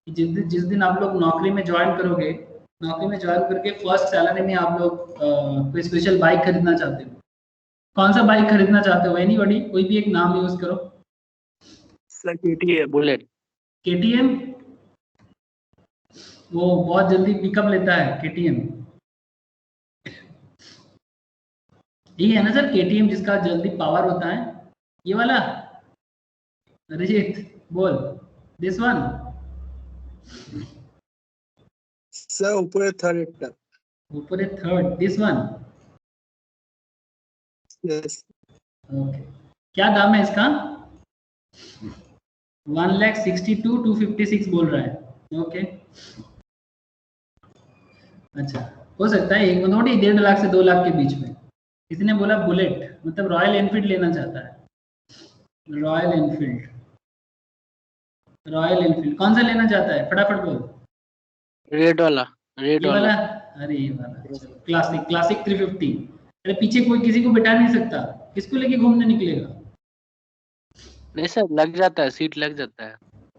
कि जिस दिन आप लोग नौकरी में ज्वाइन करोगे, नौकरी में ज्वाइन करके फर्स्ट सैलरी में आप लोग कोई स्पेशल बाइक खरीदना चाहते हो? कौन सा बाइक खरीदना चाहते हो? एनीबॉडी, कोई भी एक नाम यूज करो। Sir KTM. बुलेट। केटीएम, वो बहुत जल्दी पिकअप लेता है केटीएम, यही है ना सर केटीएम, जिसका जल्दी पावर होता है, ये वाला? अरिजीत बोल, दिस वन। सर ऊपर थर्ड, ऊपर है third, this one. Yes. Okay, क्या दाम है इसका? 1,62,256 बोल रहा है, ओके। अच्छा, हो सकता है एक नोट ही 1.5 लाख से 2 लाख के बीच में। किसी ने बोला बुलेट, मतलब रॉयल एनफील्ड लेना चाहता है। रॉयल एनफील्ड, रॉयल एनफील्ड कौन सा लेना चाहता है? फटाफट बोल। रेड वाला, रेड ये वाला? वाला। अरे ये वाला, चलो क्लासिक, क्लासिक 350। अरे पीछे कोई किसी को बिठा नहीं सकता, किसको लेके घूमने निकलेगा? नहीं सर, लग जाता है, सीट लग जाता है।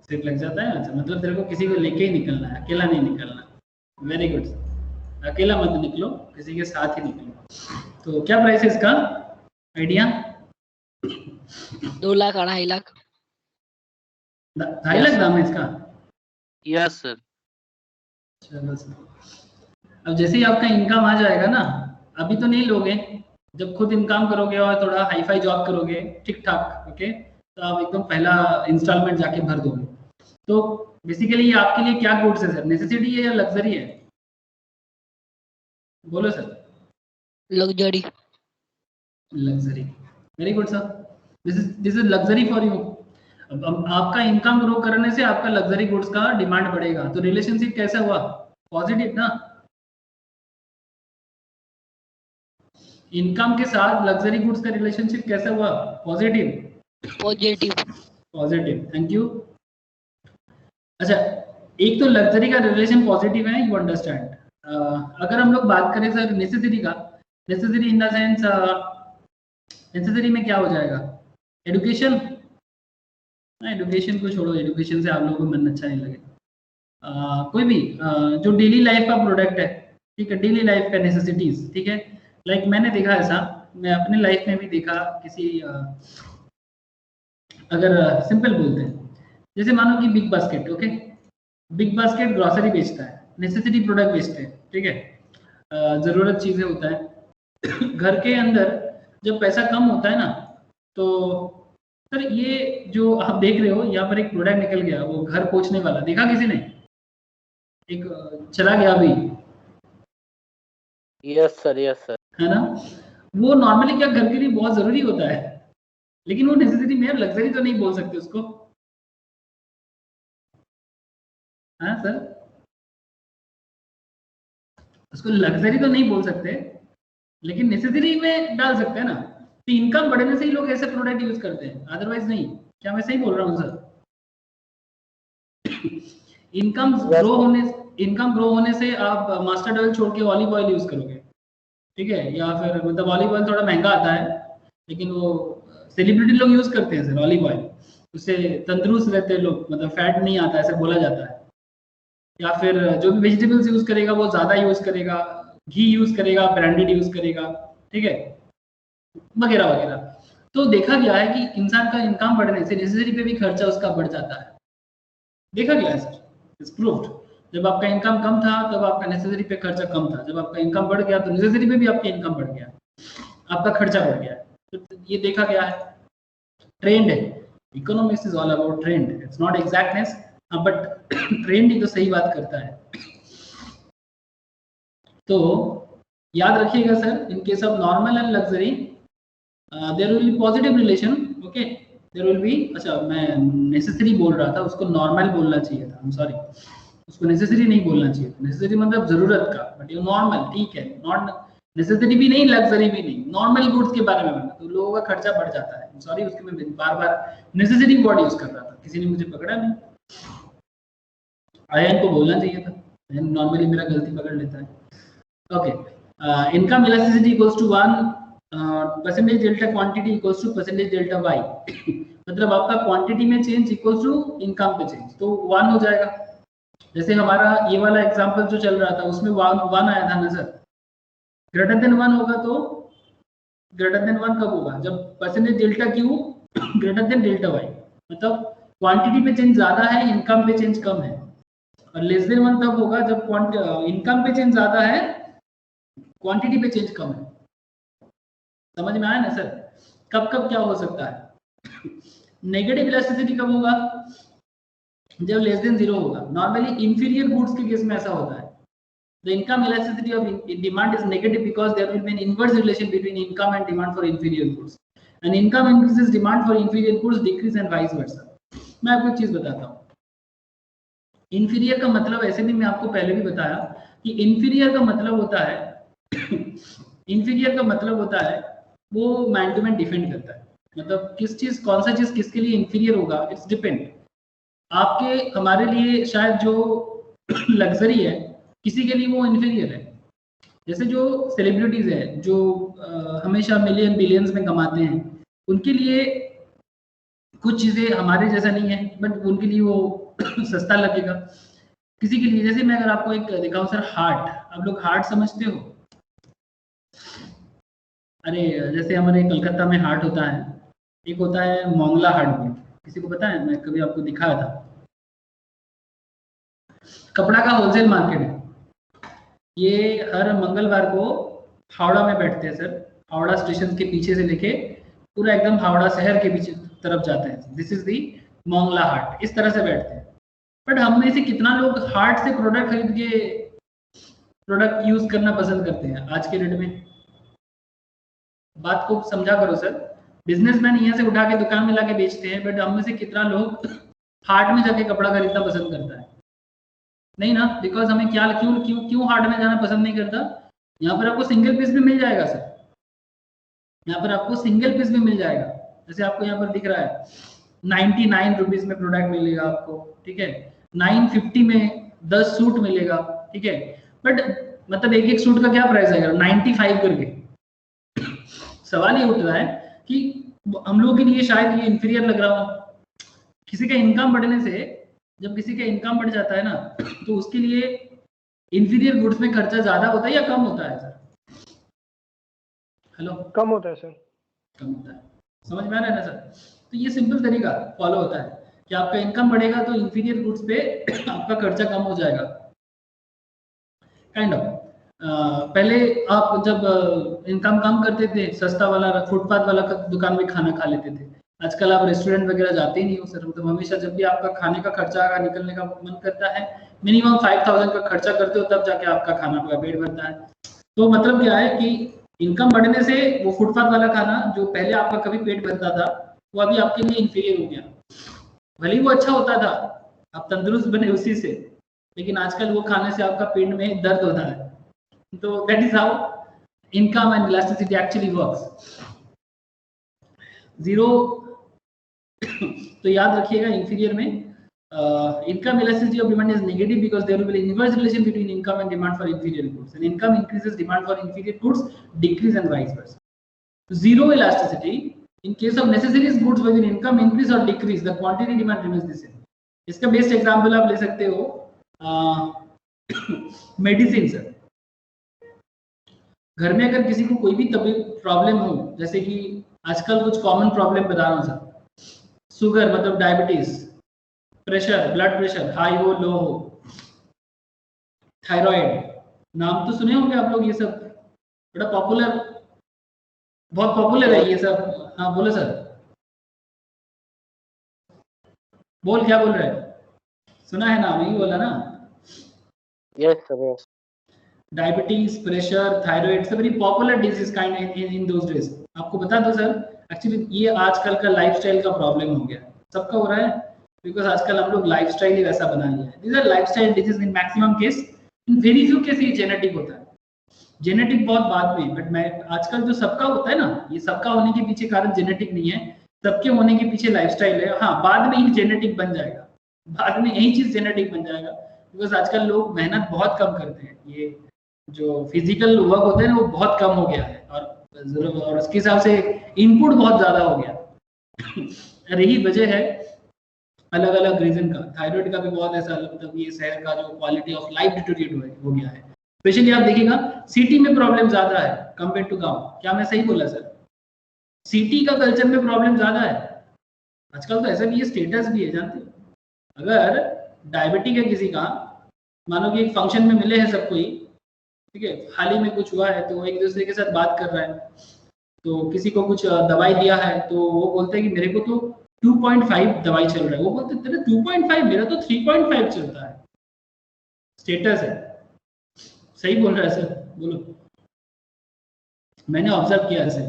सीट लग जाता है, अच्छा, मतलब तेरे को किसी को लेके ही निकलना है, अकेला नहीं निकलना। वेरी गुड, अकेला मत निकलो, किसी के साथ ही निकलो। तो क्या प्राइस है इसका, आइडिया? 2 लाख 2.5 लाख। 2.5 लाख दाम है इसका? Yes sir. चलो सर, अब जैसे ही आपका इनकम आ जाएगा ना, अभी तो नहीं लोगे, जब खुद इनकम करोगे और थोड़ा हाई फाई जॉब करोगे ठीक ठाक, ओके, तो आप एकदम पहला इंस्टॉलमेंट जाके भर दोगे। तो बेसिकली ये आपके लिए क्या गुड्स है सर, नेसेसिटी है या लग्जरी है? बोलो sir. Luxury. Luxury, very good sir, this is luxury for you. अब आपका इनकम ग्रो करने से आपका लग्जरी गुड्स का डिमांड बढ़ेगा, तो रिलेशनशिप कैसा हुआ? पॉजिटिव ना। इनकम के साथ लग्जरी गुड्स का रिलेशनशिप कैसा हुआ? Positive, positive. Positive, thank you. अच्छा, एक तो लग्जरी का रिलेशन पॉजिटिव है, यू अंडरस्टैंड। अगर हम लोग बात करें सर नेसेसिटी का, necessity in the sense, necessity में क्या हो जाएगा? एडुकेशन, एडुकेशन को छोड़ो, एडुकेशन से आप लोगों को मन अच्छा नहीं लगेगा। कोई भी जो डेली लाइफ का प्रोडक्ट है, ठीक है, डेली लाइफ का नेसेसिटीज, ठीक है। लाइक मैंने देखा ऐसा, मैं अपने लाइफ में भी देखा, किसी अगर सिंपल बोलते हैं, जैसे मानो कि big basket, okay, big basket grocery बेचता है, नेसेसिटी प्रोडक्ट बेचते हैं, ठीक है, ज़रूरत चीज़ें होता है। घर के अंदर जब पैसा कम होता है ना, तो सर ये जो आप देख रहे हो यहाँ पर एक प्रोडक्ट निकल गया, वो घर पहुंचने वाला, देखा किसी ने? एक चला गया अभी, यस सर, यस सर। है ना? वो नॉर्मली क्या घर के लिए बहुत जरूरी होता है, लेकिन वो नेसेसिटी में, लग्जरी तो नहीं बोल सकते उसको, हाँ सर, उसको लग्जरी तो नहीं बोल सकते, लेकिन नेसेसिटी में डाल सकते हैं ना। तो इनकम बढ़ने से ही लोग ऐसे प्रोडक्ट यूज करते हैं, अदरवाइज नहीं। क्या मैं सही बोल रहा हूँ सर? इनकम ग्रो होने, इनकम ग्रो होने से आप मस्टर्ड ऑयल छोड़ के ऑलिव ऑयल यूज करोगे, ठीक है, या फिर मतलब ऑलिव ऑयल थोड़ा महंगा आता है लेकिन वो सेलिब्रिटी लोग यूज करते हैं सर ऑलिव ऑयल, उससे तंदुरुस्त रहते हैं लोग, मतलब फैट नहीं आता ऐसे बोला जाता है। या फिर जो भी वेजिटेबल्स यूज करेगा वो ज्यादा यूज करेगा, घी यूज करेगा, ब्रांडेड यूज करेगा, ठीक है, वगैरह वगैरह। तो देखा गया है कि इंसान का इनकम बढ़ने से नेसेसरी पे भी खर्चा उसका बढ़ जाता है, देखा गया है सर, इट्स प्रूव्ड। जब आपका इनकम कम था तब आपका नेसेसरी पे खर्चा कम था, जब आपका इनकम बढ़ गया तो नेसेसरी पे भी आपकी इनकम बढ़ गया, आपका खर्चा बढ़ गया। तो ये देखा गया है, ट्रेंड है, economics is all about trend, it's not exactness, but trend ही तो सही बात करता है। तो याद रखिएगा sir, in case of normal and luxury there will be positive relation, okay, there will be, अच्छा मैं नेसेसरी बोल रहा था, उसको नॉर्मल बोलना चाहिए था, आई एम सॉरी, उसको नेसेसरी नहीं बोलना चाहिए था, नेसेसरी मतलब जरूरत का, बट ये नॉर्मल, ठीक है, नॉट नेसेसरी भी नहीं, लग्जरी भी नहीं, नॉर्मल गुड्स के बारे में बोलना, तो लोगों का खर्चा बढ़ जाता है, सॉरी उसके मैं बार बार नेसेसरी वर्ड यूज कर रहा था, किसी ने मुझे पकड़ा नहीं, आयन को बोलना चाहिए था, नॉर्मली मेरा गलती पकड़ लेता है। Okay, income elasticity equals to 1 percentage delta quantity equals to percentage delta Y, मतलब आपका क्वांटिटी में चेंज इक्वल्स टू इनकम पे चेंज, तो 1 हो जाएगा। जैसे हमारा ये वाला एग्जांपल जो चल रहा था उसमें 1 आया था ना सर, ग्रेटर देन 1 होगा, तो ग्रेटर देन 1 कब होगा, जब percentage delta Q greater than delta Y, मतलब क्वांटिटी पे चेंज ज्यादा है, इनकम पे चेंज कम है, और लेस देन 1 तब होगा जब इनकम पे चेंज ज्यादा है, क्वांटिटी पे चेंज कम है। समझ में आया ना सर? कब कब क्या हो सकता है? नेगेटिव इलास्टिसिटी कब होगा, जब लेस देन 0 होगा। नॉर्मली इंफीरियर गुड्स के केस में ऐसा होता है, the income elasticity of demand is negative because there will be an inverse relation between income and demand for inferior goods, and income increases, demand for inferior goods decrease and vice versa. मैं आपको एक चीज बताता हूँ, inferior का मतलब, ऐसे भी मैं आपको पहले भी बताया कि इंफीरियर का मतलब होता है इंफीरियर का मतलब होता है वो मैन टू मैन डिपेंड करता है, मतलब किस चीज, कौन सा चीज किसके लिए इंफीरियर होगा, इट्स डिपेंड। आपके हमारे लिए शायद जो लग्जरी है किसी के लिए वो इंफीरियर है, जैसे जो सेलिब्रिटीज है जो हमेशा मिलियन बिलियंस में कमाते हैं, उनके लिए कुछ चीजें हमारे जैसा नहीं है, बट उनके लिए वो सस्ता लगेगा। किसी के लिए, जैसे मैं अगर आपको एक दिखाऊं सर, हार्ट, आप लोग हार्ट समझते हो? अरे जैसे हमारे कलकत्ता में हार्ट होता है, एक होता है मोंगला हार्ट भी, किसी को पता है? मैं कभी आपको दिखाया था, कपड़ा का होलसेल मार्केट है ये, हर मंगलवार को हावड़ा में बैठते हैं सर, हावड़ा स्टेशन के पीछे से लेके पूरा एकदम हावड़ा शहर के पीछे तरफ जाते हैं, दिस इज दी मोंगला हाट, इस तरह से बैठते हैं। बट हम में से कितना लोग हार्ट से प्रोडक्ट खरीद के प्रोडक्ट यूज करना पसंद करते हैं आज के डेट में? बात को समझा करो सर, बिजनेसमैन यहाँ से उठा के दुकान में लाके बेचते हैं, बट हम में से कितना लोग हाट में जाके कपड़ा खरीदना पसंद करता है? नहीं ना, बिकॉज हमें क्या, क्यों क्यों क्यों हाट में जाना पसंद नहीं करता? यहाँ पर आपको सिंगल पीस भी मिल जाएगा सर, यहाँ पर आपको सिंगल पीस भी मिल जाएगा, जैसे आपको यहाँ पर दिख रहा है 99 रुपीज में प्रोडक्ट मिलेगा आपको, ठीक है, 950 में 10 सूट मिलेगा, ठीक है, बट मतलब एक एक सूट का क्या प्राइस आएगा, 95 करके। सवाल ये उठ रहा है कि हम लोगों के लिए शायद ये इंफीरियर लग रहा हो। किसी का इनकम बढ़ने से, जब किसी का इनकम बढ़ जाता है ना, तो उसके लिए इंफीरियर गुड्स में खर्चा ज्यादा होता है या कम होता है सर? हेलो, कम होता है सर। कम होता है, समझ में आ रहा है ना सर? तो ये सिंपल तरीका फॉलो होता है कि आपका इनकम बढ़ेगा तो इंफीरियर गुड्स पे आपका खर्चा कम हो जाएगा, काइंड ऑफ। पहले आप जब इनकम कम करते थे, सस्ता वाला फुटपाथ वाला दुकान में खाना खा लेते थे, आजकल आप रेस्टोरेंट वगैरह जाते ही नहीं हो सर, मतलब हमेशा जब भी आपका खाने का खर्चा का निकलने का मन करता है, मिनिमम 5000 का खर्चा करते हो, तब जाके आपका खाना का पेट भरता है। तो मतलब क्या है कि इनकम बढ़ने से वो फुटपाथ वाला खाना जो पहले आपका कभी पेट भरता था, वो अभी आपके लिए इंफीरियर हो गया। भले ही वो अच्छा होता था, आप तंदुरुस्त बने उसी से, लेकिन आजकल वो खाने से आपका पेट में दर्द होता है। तो that is how income and elasticity actually works. Zero तो याद रखिएगा, इंफीरियर में income elasticity of demand is negative because there will be an inverse relation between income and demand for inferior goods. And income increases, demand for inferior goods decrease, and vice versa. Zero elasticity in case of necessities goods whether income increase or decrease, the quantity demand remains the same. इसका best example आप ले सकते हो medicine sir. घर में अगर किसी को कोई भी तबीयत प्रॉब्लम हो, जैसे कि आजकल कुछ कॉमन प्रॉब्लम बता रहा हूँ सर, शुगर मतलब diabetes, pressure blood pressure high हो लो हो, थायराइड, नाम तो सुने होंगे आप लोग, ये सब बड़ा पॉपुलर, बहुत पॉपुलर है ये सब। हाँ बोलो सर, बोल क्या बोल रहे हैं, सुना है नाम, यही बोला ना? Yes sir, yes. Diabetes, pressure, thyroid, it's a very popular disease kind in those days. आपको बता दो सर, एक्चुअली ये आजकल का लाइफस्टाइल का प्रॉब्लम हो गया, सबका हो रहा है बिकॉज आजकल हम लोग लाइफस्टाइल ही वैसा बना लिया है। These are lifestyle disease in maximum case, in very few case ये जेनेटिक होता है, जेनेटिक बहुत बाद में, बट मैं आजकल जो सबका होता है ना, ये सबका होने के पीछे कारण जेनेटिक नहीं है, सबके होने के पीछे लाइफस्टाइल है। हाँ बाद में ही जेनेटिक बन जाएगा, बाद में यही चीज जेनेटिक बन जाएगा, बिकॉज आजकल लोग मेहनत बहुत कम करते हैं, ये जो फिजिकल वर्क होता है ना वो बहुत कम हो गया है, और उसके हिसाब से इनपुट बहुत ज्यादा हो गया। यही वजह है अलग अलग रीजन का। थायराइड का भी बहुत ऐसा, मतलब ये शहर का जो क्वालिटी ऑफ लाइफ डिटोरिएट हो गया है। स्पेशली आप देखिएगा सिटी में प्रॉब्लम ज्यादा है कंपेयर टू गांव। क्या मैं सही बोला सर? सिटी का कल्चर में प्रॉब्लम ज्यादा है आजकल। तो ऐसा भी है, स्टेटस भी है, जानते हो? अगर डायबिटिक है किसी का, मानो कि एक फंक्शन में मिले हैं सब कोई, ठीक है, हाल ही में कुछ हुआ है तो एक दूसरे के साथ बात कर रहा है, तो किसी को कुछ दवाई दिया है तो वो बोलते हैं कि मेरे को तो 2.5 दवाई चल रहा है, वो बोलते तेरे 2.5, मेरा तो 3.5 चलता है। स्टेटस है, सही बोल रहा है सर? बोलो, मैंने ऑब्जर्व किया ऐसे,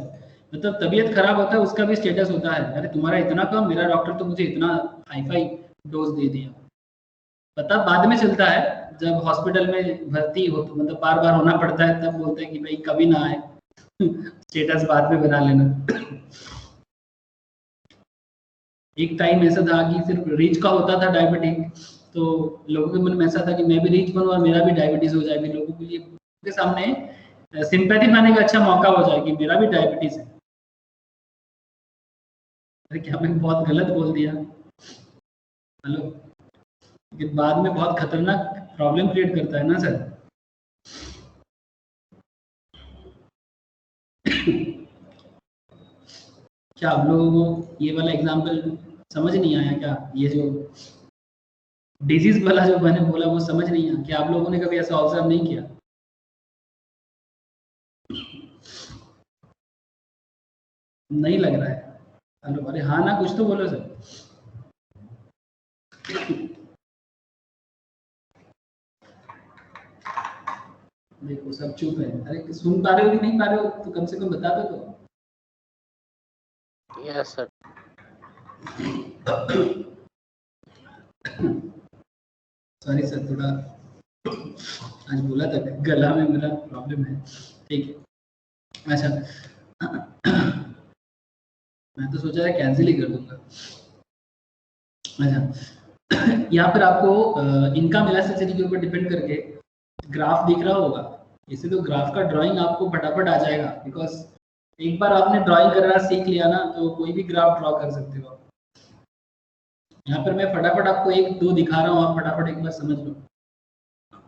मतलब तबीयत खराब होता है उसका भी स्टेटस होता है, अरे तुम्हारा इतना कम, मेरा डॉक्टर तो मुझे इतना हाई-फाई डोज दे दिया। पता बाद में चलता है, जब हॉस्पिटल में भर्ती हो तो मतलब बार बार होना पड़ता है, तब बोलते हैं कि भाई कभी ना आए, स्टेटस बाद में बना लेना। एक टाइम ऐसा था कि सिर्फ रिच का होता था डायबिटिक, तो लोगों के मन में ऐसा था कि मैं भी रिच बनूं और मेरा भी डायबिटीज हो जाए, भी लोगों के लिए के सामने सिंपैथी पाने का अच्छा मौका हो जाए कि मेरा भी डायबिटीज है। अरे क्या मैं बहुत गलत बोल दिया? हेलो, लेकिन बाद में बहुत खतरनाक प्रॉब्लम क्रिएट करता है ना सर। क्या आप लोगों को ये वाला एग्जांपल समझ नहीं आया क्या? ये जो डिजीज वाला जो मैंने बोला वो समझ नहीं आया क्या? आप लोगों ने कभी ऐसा ऑब्जर्व नहीं किया? नहीं लग रहा है? हेलो, अरे हाँ ना, कुछ तो बोलो सर। देखो सब चुप है। अरे सुन पा रहे हो कि नहीं पा रहे हो तो कम से कम बता दो तो। Yes sir. सॉरी सर, थोड़ा आज बोला था गला में मेरा प्रॉब्लम है, ठीक है। अच्छा, मैं तो सोचा था कैंसिल ही कर दूंगा। अच्छा, यहाँ पर आपको इनकम इलास्टिसिटी के ऊपर डिपेंड करके ग्राफ दिख रहा होगा। इसे तो ग्राफ का ड्राइंग आपको फटाफट आ जाएगा, बिकॉज एक बार आपने ड्राइंग करना सीख लिया ना तो कोई भी ग्राफ ड्रॉ कर सकते हो। यहाँ पर मैं फटाफट आपको एक दो दिखा रहा हूँ, आप फटाफट एक बार समझ लो।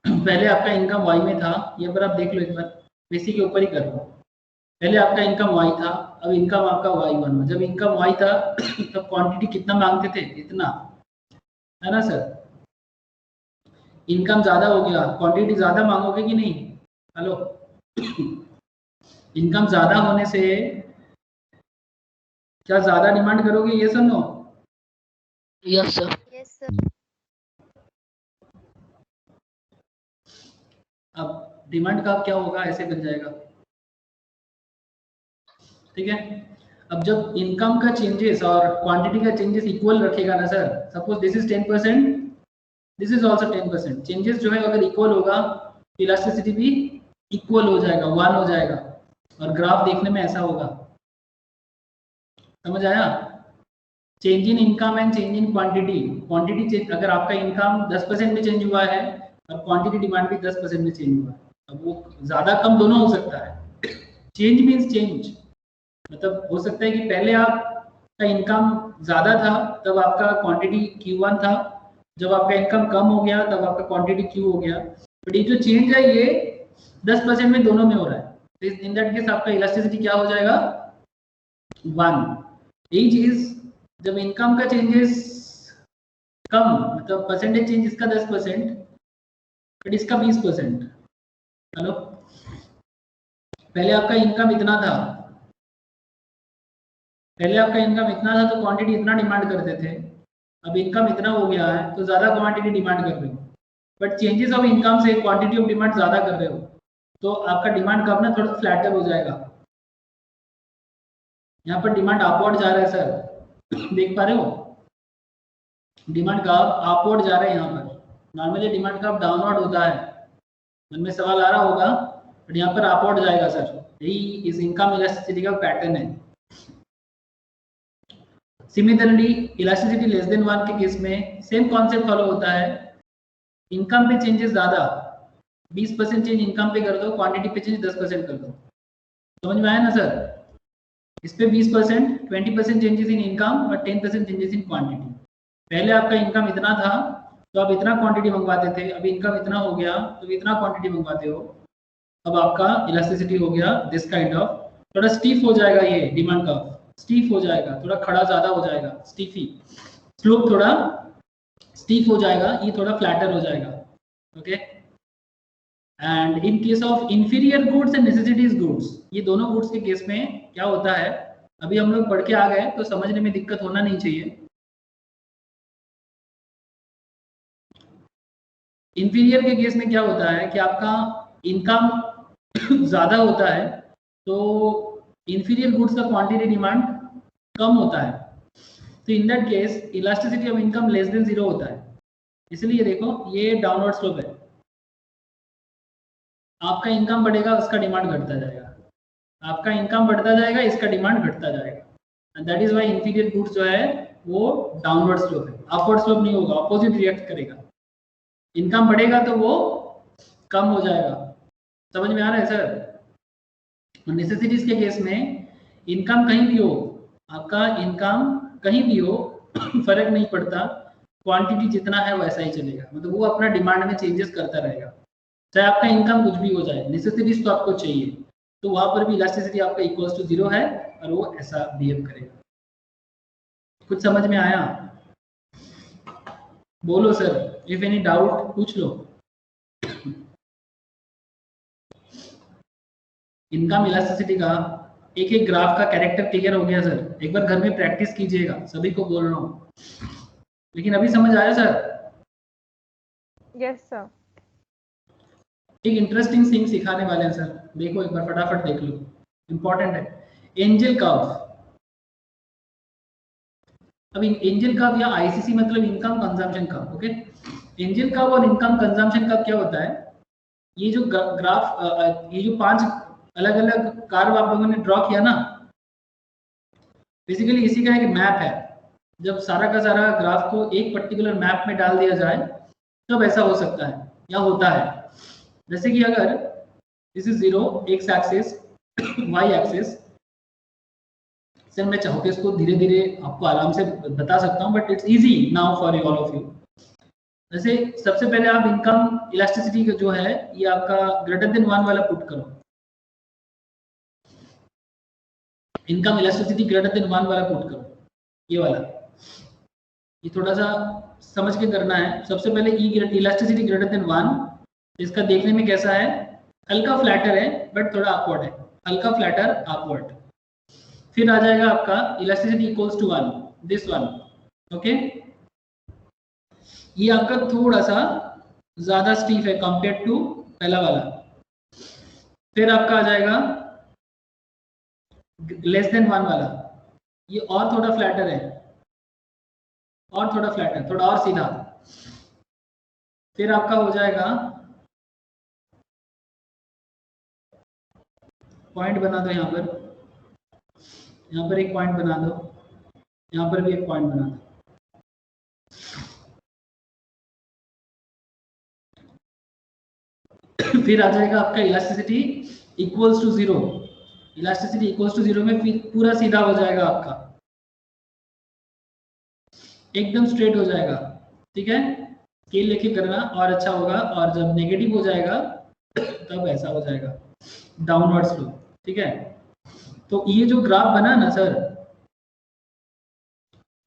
पहले आपका इनकम वाई में था, ये पर आप देख लो एक बार, इसी के ऊपर ही कर रहा हूँ। पहले आपका इनकम वाई था, अब इनकम आपका वाई बना। जब इनकम वाई था तब क्वांटिटी कितना मांगते थे? इतना, है ना सर? इनकम ज्यादा हो गया, क्वांटिटी ज्यादा मांगोगे कि नहीं? हेलो, इनकम ज्यादा होने से क्या ज्यादा डिमांड करोगे? ये सुनो। Yes sir. Yes, sir. अब डिमांड का क्या होगा? ऐसे बन जाएगा, ठीक है। अब जब इनकम का चेंजेस और क्वांटिटी का चेंजेस इक्वल रखेगा ना sir, suppose this is 10%, this is also 10%, changes जो है अगर इक्वल होगा, इलास्टिसिटी भी इक्वल हो जाएगा, 1 हो जाएगा, और ग्राफ देखने में ऐसा होगा। समझ आया? Change in income and change in quantity. Quantity change, अगर आपका इनकम 10% में चेंज हुआ है और क्वांटिटी डिमांड भी 10% में चेंज हुआ है, अब वो ज्यादा कम दोनों हो सकता है। चेंज मीन्स चेंज, मतलब हो सकता है कि पहले आपका इनकम ज्यादा था तब आपका क्वांटिटी Q1 था, जब आपका इनकम कम हो गया तब आपका क्वांटिटी Q हो गया। बट ये जो चेंज है ये 10% में दोनों में हो रहा है, इन दैट केस आपका इलास्टिसिटी क्या हो जाएगा 1। यही चीज जब इनकम का चेंजेस कम, मतलब परसेंटेज चेंज इसका 10% बट इसका 20%। हेलो, पहले आपका इनकम इतना था, पहले आपका इनकम इतना था तो क्वांटिटी इतना डिमांड करते थे, अब इनकम इतना हो गया है तो ज्यादा क्वांटिटी डिमांड कर रहे हो, बट चेंजेस ऑफ इनकम से क्वांटिटी ऑफ डिमांड ज्यादा कर रहे हो, तो आपका डिमांड कर्व ना थोड़ा फ्लैटर हो जाएगा। यहाँ पर डिमांड अपवर्ड जा रहा है सर, देख पा रहे हो, डिमांड कर्व अपवर्ड जा रहा है। यहाँ पर नॉर्मली डिमांड कर्व डाउनवर्ड होता है, मन में सवाल आ रहा होगा, बट यहाँ पर अपवर्ड जाएगा सर, यही इस इनकम इलास्टिसिटी का पैटर्न है। सिमिलरली इलास्टिसिटी लेस देन 1 के केस में सेम कॉन्सेप्ट फॉलो होता है, इनकम पे चेंजेस ज्यादा, 20% चेंज इनकम पे कर दो, क्वांटिटी पे चेंज 10% कर दो। समझ में आया ना सर? इस पे 20%, 20% चेंजेस इन इनकम और 10% चेंजेस इन क्वांटिटी। पहले आपका इनकम इतना था तो आप इतना क्वांटिटी मंगवाते थे, अभी इनकम इतना हो गया तो इतना क्वांटिटी मंगवाते हो, अब आपका इलास्टिसिटी हो गया दिस काइंड ऑफ, थोड़ा स्टीफ हो जाएगा, ये डिमांड का स्टीफ हो जाएगा, थोड़ा खड़ा ज्यादा हो जाएगा, स्टीफी स्लोप थोड़ा स्टीफ हो जाएगा, ये थोड़ा फ्लैटर हो जाएगा। Okay, and in case of inferior goods and necessities goods, ये दोनों गुड्स के केस में क्या होता है, अभी हम लोग पढ़ के आ गए तो समझने में दिक्कत होना नहीं चाहिए। इंफीरियर के केस में क्या होता है कि आपका इनकम ज्यादा होता है तो इंफीरियर गुड्स का क्वांटिटी डिमांड कम होता है, तो in that case elasticity of income less than 0 होता है। इसलिए देखो ये डाउनवर्ड स्लोप है, आपका इनकम बढ़ेगा उसका डिमांड घटता जाएगा, आपका इनकम बढ़ता जाएगा इसका डिमांड घटता जाएगा, and that is why inferior goods जो है वो डाउनवर्ड स्लोप है, अपवर्ड स्लोप नहीं होगा, अपोजिट रिएक्ट करेगा, इनकम बढ़ेगा तो वो कम हो जाएगा। समझ में आ रहा है सर? नेसेसिटीज के केस में इनकम कहीं भी हो, आपका इनकम कहीं भी हो फर्क नहीं पड़ता, क्वांटिटी जितना है वैसा ही चलेगा, मतलब वो अपना डिमांड में चेंजेस करता रहेगा, चाहे आपका इनकम कुछ भी हो जाए, नेसेसिटीज तो आपको चाहिए, तो वहां पर भी इलास्टिसिटी आपका इक्वल्स टू 0 है और वो ऐसा बिहेव करेगा। कुछ समझ में आया? बोलो सर, इफ एनी डाउट पूछ लो। इनकम इलास्टिसिटी का एक एक ग्राफ का कैरेक्टर क्लियर हो गया सर, एक बार घर में प्रैक्टिस कीजिएगा, सभी को बोल रहा हूँ, लेकिन अभी समझ आया सर? Yes sir. एक इंटरेस्टिंग थिंग सिखाने वाले हैं सर, देखो एक बार फटाफट देख लो, इंपॉर्टेंट है। एंजल कर्व, अब एंजल कर्व या आईसीसी मतलब income consumption curve. Okay, angel curve और इनकम कंजम्पशन कर्व क्या होता है, ये जो ग्राफ, ये जो 5 अलग अलग कर्व आप लोगों ने ड्रॉ किया ना, बेसिकली इसी का एक मैप है। जब सारा का सारा ग्राफ को एक पर्टिकुलर मैप में डाल दिया जाए तब ऐसा हो सकता है या होता है। जैसे कि अगर this is 0 X axis, Y axis, sir मैं चाहूँ तो इसको धीरे धीरे आपको आराम से बता सकता हूँ, but it's easy now for you all of you. जैसे सबसे पहले आप इनकम इलास्टिसिटी का जो है ये आपका ग्रेटर देन 1 वाला पुट करो, इनकम इलास्टिसिटी ग्रेटर देन 1 वाला पुट करो, ये वाला, ये थोड़ा सा समझ के करना है। सबसे पहले इलास्टिसिटी ग्रेटर देन 1, इसका देखने में कैसा है, हल्का फ्लैटर है बट थोड़ा अपवर्ड है, हल्का फ्लैटर अपवर्ड। फिर आ जाएगा आपका elasticity equals to 1, this one. Okay, ये आपका थोड़ा सा ज्यादा स्टीफ है कंपेयर टू पहला वाला। फिर आपका आ जाएगा लेस देन 1 वाला, ये और थोड़ा फ्लैटर है, और थोड़ा फ्लैटर, थोड़ा और सीधा। फिर आपका हो जाएगा, पॉइंट बना दो यहाँ पर एक पॉइंट बना दो, यहाँ पर भी एक पॉइंट बना था। फिर आ जाएगा आपका elasticity equals to 0। Elasticity equals to 0 में फिर पूरा सीधा हो जाएगा आपका, एकदम स्ट्रेट हो जाएगा, ठीक है। स्केल लेके करना और अच्छा होगा, और जब नेगेटिव हो जाएगा तब ऐसा हो जाएगा, डाउनवर्ड स्लोप, ठीक है। तो ये जो ग्राफ बना ना सर,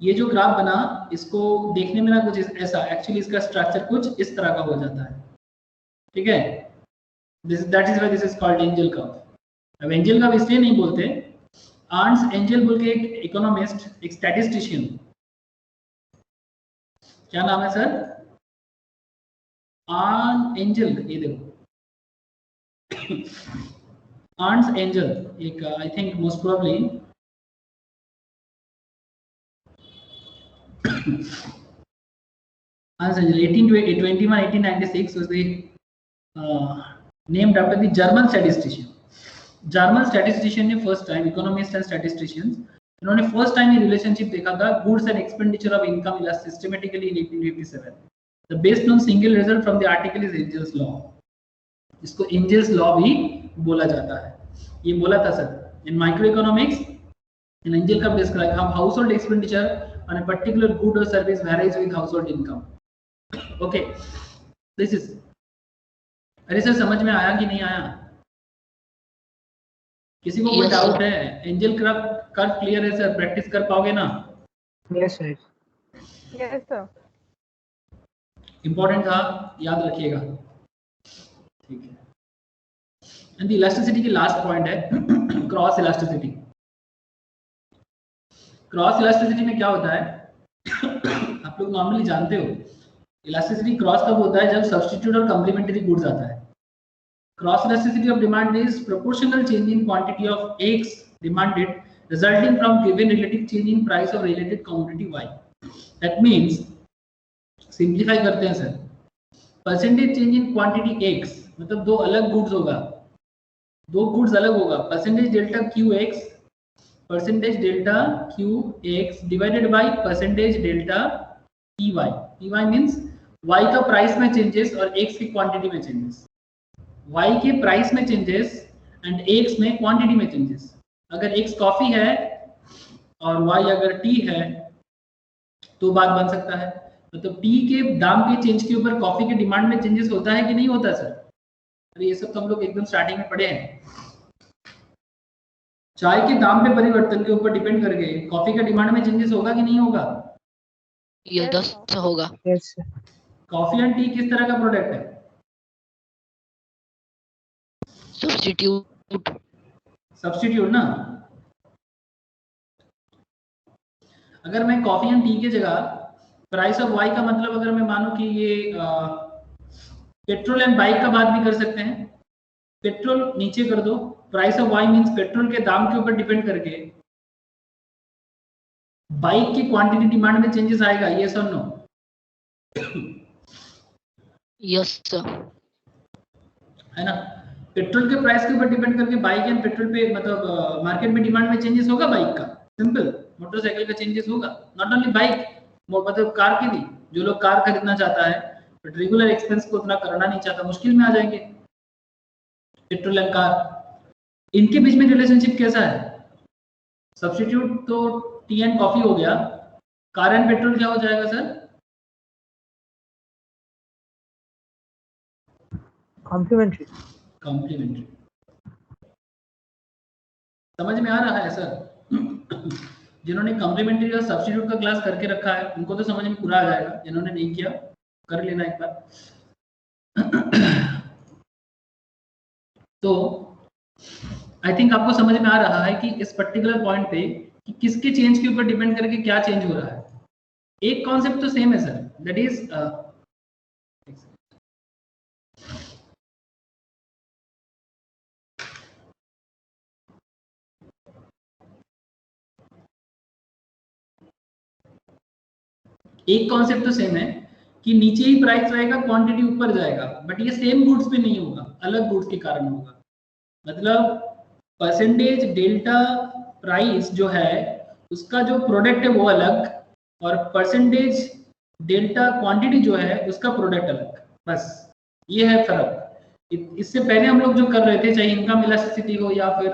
ये जो ग्राफ बना, इसको देखने में ना कुछ ऐसा, एक्चुअली इसका स्ट्रक्चर कुछ इस तरह का हो जाता है, ठीक है। That is why this is called angel curve. अब एंजल कर्व इसलिए नहीं बोलते, आर्न्स एंजल बोल के एक इकोनॉमिस्ट, एक स्टैटिस्टिशियन, क्या नाम है सर? आर्न एंजल, ये देखो आर्न्स एंजल, एक I think most probably Arndt Engel 1821-1896 was the named after the German statistician. German statistician ने first time, economist and statisticians, इन्होंने फर्स्ट टाइम ये रिलेशनशिप देखा था, goods and expenditure of income systematically in 1857. The best known single result from the article is Engel's law. इसको Engel's law भी बोला जाता है। ये बोला था sir in microeconomics, in Engel curve describe how household expenditure on a particular good or service varies with household income. Okay, this is, अरे sir समझ में आया कि नहीं आया? किसी को कोई डाउट है? एंजल कर्व क्लियर है सर? प्रैक्टिस कर पाओगे ना? Yes sir. Yes, sir. Important था, याद रखिएगा, ठीक है। एंड द इलास्टिसिटी की लास्ट पॉइंट है क्रॉस इलास्टिसिटी। क्रॉस इलास्टिसिटी में क्या होता है आप लोग नॉर्मली जानते हो, इलास्टिसिटी क्रॉस कब होता है? जब सब्स्टिट्यूट और कॉम्प्लीमेंट्री गुड्स आता है। Cross elasticity of demand is proportional change in quantity of X demanded resulting from given relative change in price of related commodity Y. That means, simplify करते हैं sir, percentage change in quantity X मतलब दो अलग goods होगा, दो goods अलग होगा, percentage delta Q X, percentage delta Q X divided by percentage delta P Y. P Y means Y का प्राइस में चेंजेस और एक्स की क्वांटिटी में चेंजेस, वाई के प्राइस में चेंजेस एंड एक्स में क्वांटिटी में चेंजेस। अगर एक्स कॉफी है और वाई अगर टी है तो बात बन सकता है, मतलब टी के दाम के चेंज के ऊपर कॉफी के डिमांड में चेंजेस होता है कि नहीं होता सर? अरे ये सब तो हम लोग एकदम स्टार्टिंग में पढ़े हैं। चाय के दाम पे परिवर्तन के ऊपर डिपेंड करके कॉफी का डिमांड में चेंजेस होगा कि नहीं होगा? यस होगा। यस। कॉफी एंड टी किस तरह का प्रोडक्ट है? सब्स्टिट्यूट। सब्स्टिट्यूट ना। अगर मैं कॉफी एंड टी की जगह प्राइस ऑफ वाई का मतलब अगर मैं मानूं कि ये पेट्रोल एंड बाइक का बात भी कर सकते हैं, पेट्रोल नीचे कर दो, price of Y means petrol के दाम के ऊपर डिपेंड करके बाइक की क्वांटिटी डिमांड में चेंजेस आएगा, यस और नो? Yes sir. है ना, पेट्रोल के प्राइस के ऊपर डिपेंड करके बाइक एंड पेट्रोल पे मतलब मार्केट में डिमांड में चेंजेस होगा, बाइक का सिंपल, मोटरसाइकिल का चेंजेस होगा, नॉट ओनली बाइक, मतलब कार की भी, जो लोग कार खरीदना चाहता है बट रेगुलर एक्सपेंस को उतना करना नहीं चाहता, मुश्किल में आ जाएंगे, पेट्रोल एंड कार, इनके बीच में रिलेशनशिप कैसा है? सब्स्टिट्यूट तो टी एंड कॉफी हो गया, कार एंड पेट्रोल क्या हो जाएगा सर? कॉम्प्लीमेंट्री। कॉम्प्लीमेंट्री। समझ में आ रहा है सर? जिन्होंने कॉम्प्लीमेंट्री और सब्स्टिट्यूट का क्लास करके रखा है उनको तो समझ में पूरा आ जाएगा, जिन्होंने नहीं किया कर लेना एक बार। तो आई थिंक आपको समझ में आ रहा है कि इस पर्टिकुलर पॉइंट पे कि किसके चेंज के ऊपर डिपेंड करके क्या चेंज हो रहा है। एक कॉन्सेप्ट तो सेम है सर, दैट इज एक कॉन्सेप्ट तो सेम है कि नीचे ही प्राइस रहेगा, क्वांटिटी ऊपर जाएगा, बट ये सेम गुड्स पे नहीं होगा, अलग गुड्स के कारण होगा। मतलब परसेंटेज डेल्टा प्राइस जो है उसका जो प्रोडक्ट है वो अलग, और परसेंटेज डेल्टा क्वांटिटी जो है उसका प्रोडक्ट अलग, बस ये है फर्क। इससे पहले हम लोग जो कर रहे थे, चाहे इनकम इलास्टिसिटी हो या फिर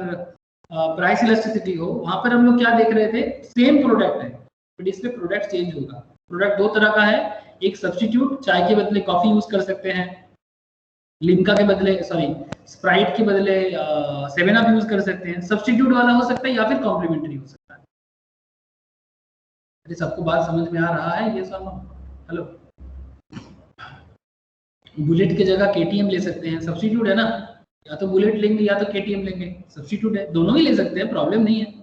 प्राइस इलास्टिसिटी हो, वहां पर हम लोग क्या देख रहे थे, सेम प्रोडक्ट है बट इस पे प्रोडक्ट चेंज होगा। प्रोडक्ट दो तरह का है, एक सब्स्टिट्यूट, चाय के बदले कॉफी यूज कर सकते हैं, लिम्का के बदले सॉरी स्प्राइट के बदले 7 अप यूज कर सकते हैं, सब्स्टिट्यूट वाला हो सकता है या फिर कॉम्प्लीमेंट्री हो सकता है। अरे सबको बात समझ में आ रहा है ये सब? हेलो, बुलेट की जगह केटीएम ले सकते हैं, सब्स्टिट्यूट है ना, या तो बुलेट लेंगे या तो केटीएम लेंगे, सब्स्टिट्यूट है, दोनों ही ले सकते हैं, प्रॉब्लम नहीं है।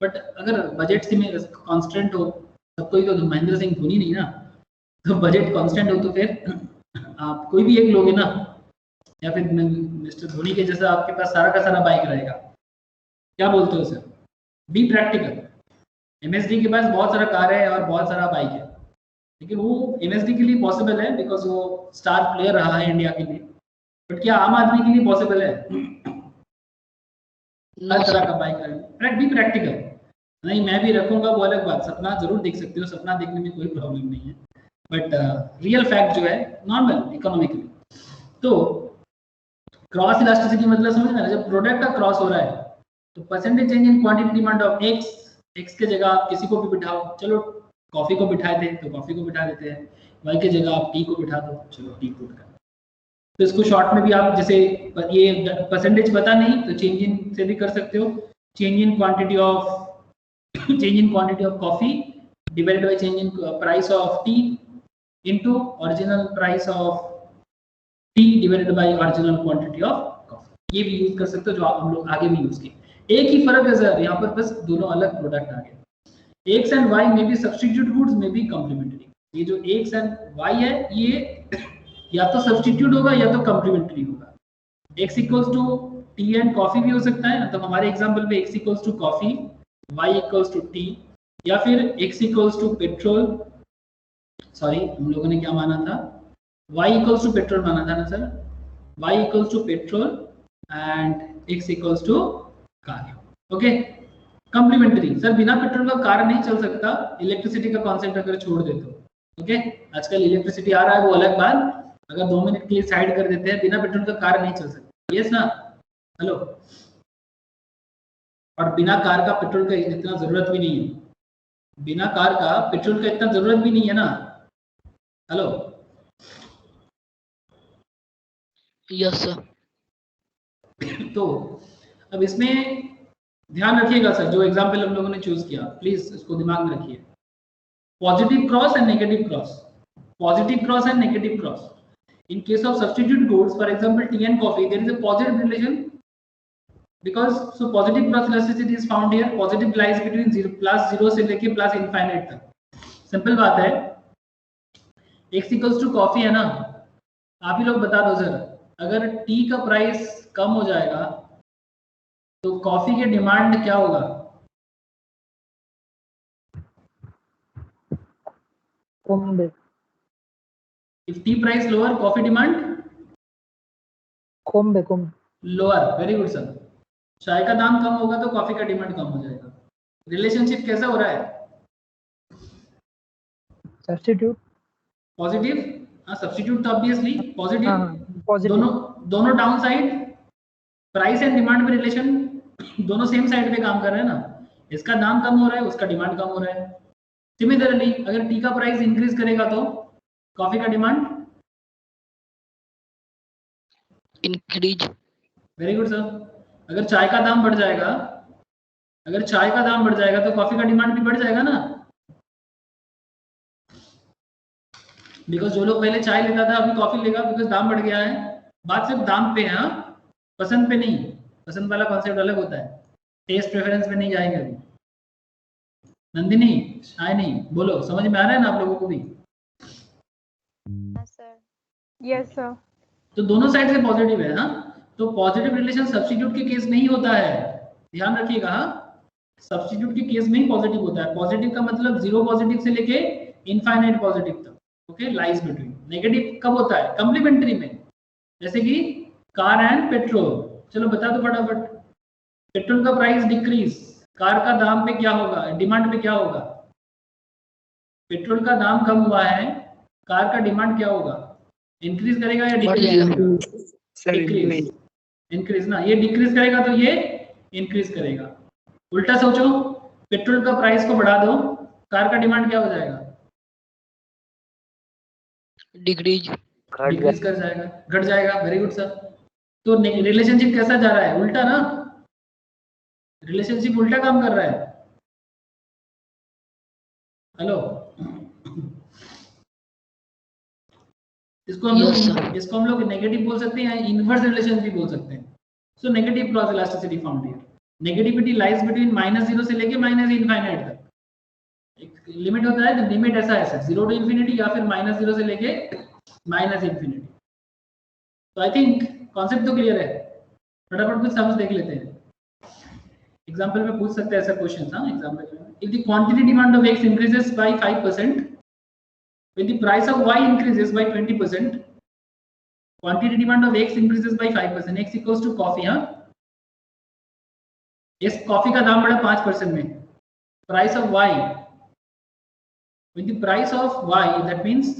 बट अगर बजट से में कांस्टेंट हो, सब कोई तो महेंद्र सिंह धोनी नहीं ना, तो बजट कांस्टेंट हो तो फिर आप कोई भी एक लोगे ना, या फिर मिस्टर धोनी के जैसा आपके पास सारा का सारा बाइक रहेगा। क्या बोलते हो सर? Be practical. एमएसडी के पास बहुत सारा कार है और बहुत सारा बाइक है, लेकिन वो एमएसडी के लिए पॉसिबल है बिकॉज वो स्टार प्लेयर रहा है इंडिया के लिए, बट क्या आम आदमी के लिए पॉसिबल है हर तरह का बाइक है? Be practical. नहीं मैं भी रखूंगा वो अलग बात, सपना जरूर देख सकते हो, सपना देखने में कोई प्रॉब्लम नहीं है, बट रियल फैक्ट जो है नॉर्मल इकोनॉमिकली। तो क्रॉस इलास्टिसिटी मतलब समझ में, जब प्रोडक्ट का क्रॉस हो रहा है तो percentage change in quantity demand of x के जगह आप किसी को भी बिठाओ, चलो कॉफी को बिठाए थे तो कॉफी को बिठा देते हैं, वाई की जगह आप टी को बिठा दो, चलो टी को बिठा। तो इसको शॉर्ट में भी आप जैसे ये परसेंटेज पता नहीं तो चेंज इन से भी कर सकते हो, change in quantity of coffee divided by change in price of T into original price of T divided by original quantity of coffee. ये भी यूज कर सकते हो, जो हम लोग आगे भी यूज किए। एक ही फर्क है सर, यहाँ पर बस दोनों अलग प्रोडक्ट आ गए। एक्स एंड वाई में भी सब्स्टिट्यूट गुड्स में भी कॉम्प्लीमेंट्री। ये जो एक्स एंड वाई है ये या तो सब्स्टिट्यूट होगा या तो कॉम्प्लीमेंट्री होगा। X equals to tea and coffee भी हो सकता है, मतलब हमारे एग्जांपल में X equals to coffee, Y equals to tea, या फिर X equals to petrol, sorry हम लोगों ने क्या माना था, y इक्वल्स टू पेट्रोल माना था ना sir, y equals to petrol and x equals to car. Okay, complementary. Sir बिना पेट्रोल का कार नहीं चल सकता, इलेक्ट्रिसिटी का कॉन्सेप्ट अगर छोड़ दे तो। ओके, आजकल इलेक्ट्रिसिटी आ रहा है वो अलग बात, अगर 2 मिनट के लिए साइड कर देते हैं, बिना पेट्रोल का कार नहीं चल सकता। यस ना? हेलो, और बिना कार का पेट्रोल का इतना जरूरत भी नहीं है, बिना कार का पेट्रोल का इतना जरूरत भी नहीं है ना। Hello, yes sir. तो अब इसमें ध्यान रखिएगा सर, जो एग्जाम्पल हम लोगों ने चूज किया प्लीज इसको दिमाग में रखिए। Positive cross and negative cross, positive cross and negative cross. In case of substitute goods, for example tea and coffee, there is a positive relation because so positive cross elasticity is found here. Positive lies between +0 से लेके plus infinite तक। Simple बात है, x equals to coffee है ना, आप ही लोग बता दो सर, अगर टी का प्राइस कम हो जाएगा तो कॉफी के डिमांड क्या होगा? कम। If tea price lower, coffee demand come. lower. Very good sir. चाय का दाम कम होगा तो कॉफी का डिमांड कम हो जाएगा। रिलेशनशिप कैसा हो रहा है? Substitute positive. हाँ, सब्स्टिट्यूट तो ऑब्वियसली पॉजिटिव। पॉजिटिव दोनों down side, price and demand में रिलेशन दोनों सेम साइड पे काम कर रहे हैं ना, इसका दाम कम हो रहा है, उसका डिमांड कम हो रहा है। सिमिलरली अगर टी का प्राइस इंक्रीज करेगा तो कॉफी का demand increase. Very good sir. अगर चाय का दाम बढ़ जाएगा, अगर चाय का दाम बढ़ जाएगा तो कॉफी का डिमांड भी बढ़ जाएगा ना, बिकॉज जो लोग पहले चाय लेता था अभी कॉफी लेगा बिकॉज दाम बढ़ गया है। बात सिर्फ दाम पे है, हाँ, पसंद पे नहीं। पसंद वाला कॉन्सेप्ट अलग होता है, टेस्ट प्रेफरेंस पे नहीं जाएंगे अभी। नंदिनी, शाइनी, बोलो, समझ में आ रहा है ना आप लोगों को भी? Yes sir. तो दोनों साइड से पॉजिटिव है। हाँ, तो पॉजिटिव रिलेशन सब्स्टिट्यूट के केस में ही होता है, ध्यान रखिएगा। सब्स्टिट्यूट के केस में ही पॉजिटिव होता है। पॉजिटिव का मतलब 0 पॉजिटिव से लेके इनफाइनाइट पॉजिटिव तक। Okay, lies between. नेगेटिव कब होता है? कंप्लीमेंट्री में, जैसे कि कार एंड पेट्रोल। चलो बता दो फटाफट, पेट्रोल का प्राइस डिक्रीज, कार का दाम पे क्या होगा, डिमांड पे क्या होगा? पेट्रोल का दाम कम हुआ है, कार का डिमांड क्या होगा? इंक्रीज करेगा या बढ़ डिक्रीज जाएगा। करेगा? डिक्रीज। इंक्रीज ना, ये डिक्रीज करेगा तो ये इंक्रीज करेगा। उल्टा सोचो, पेट्रोल का प्राइस को बढ़ा दो, कार का डिमांड क्या हो जाएगा? डिक्रीज। डिक्रीज कर जाएगा, घट जाएगा। Very good sir. तो रिलेशनशिप कैसा जा रहा है? उल्टा ना, रिलेशनशिप उल्टा काम कर रहा है। हेलो, इसको हम लोग नेगेटिव बोल सकते हैं, इनवर्स रिलेशन भी बोल सकते हैं। So negative cross elasticity found here. Negativity lies between -0 से लेके -इनफाइनाइट तक। एक लिमिट होता है, लिमिट ऐसा है सर, 0 to infinity या फिर -0 से लेके -infinity। तो आई थिंक कॉन्सेप्ट तो क्लियर है। फटाफट कुछ सम्स देख लेते हैं। एग्जांपल में पूछ सकते हैं ऐसा क्वेश्चन। हाँ, एग्जांपल में, if the quantity demand of X increases by 5%, when the price of Y increases by 20%, quantity demand of X increases by 5%, X equals to coffee। हाँ, इस कॉफी का दाम बढ़ा 5% में, price of Y, when the price of Y, that means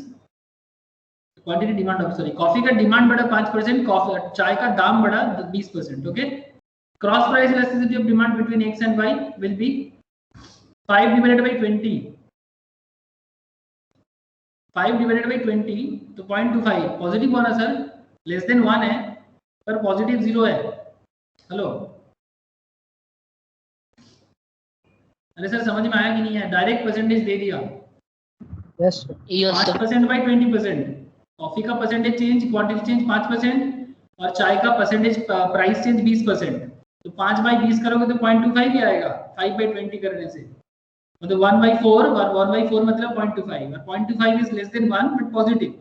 quantity demand of, sorry, coffee का demand बढ़ा 5%, coffee चाय का दाम बढ़ा 20%। Okay, cross price elasticity of demand between X and Y will be 5 divided by 20, 5 divided by 20 तो 0.25। Positive होना sir, less than 1 है पर पॉजिटिव 0 है। हेलो, अरे सर समझ में आया कि नहीं है? डायरेक्ट परसेंटेज दे दिया। यस 5% by 20%, कॉफी का परसेंटेज चेंज, क्वांटिटी चेंज 5% और चाय का परसेंटेज प्राइस चेंज 20%। तो 5 by 20 करोगे तो 0.25 ही आएगा, 5 by 20 करने से। मतलब 1 by 4 और 1 by 4 मतलब 0.25 और 0.25 is less than 1 but positive.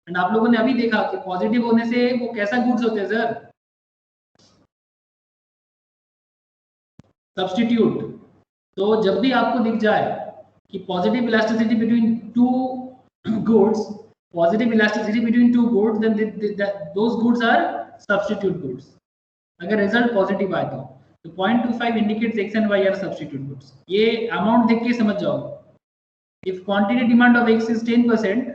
And आप लोगों ने अभी देखा कि पॉजिटिव होने से वो कैसा गुड्स होते हैं सर? सब्स्टिट्यूट। तो जब भी आपको दिख जाए कि positive elasticity between two goods, positive elasticity between two goods, then those goods are substitute goods. अगर रिजल्ट पॉजिटिव आए तो 0.25 indicates X and Y are substitute goods. ये अमाउंट देख के समझ जाओ। If quantity demand of X is 10%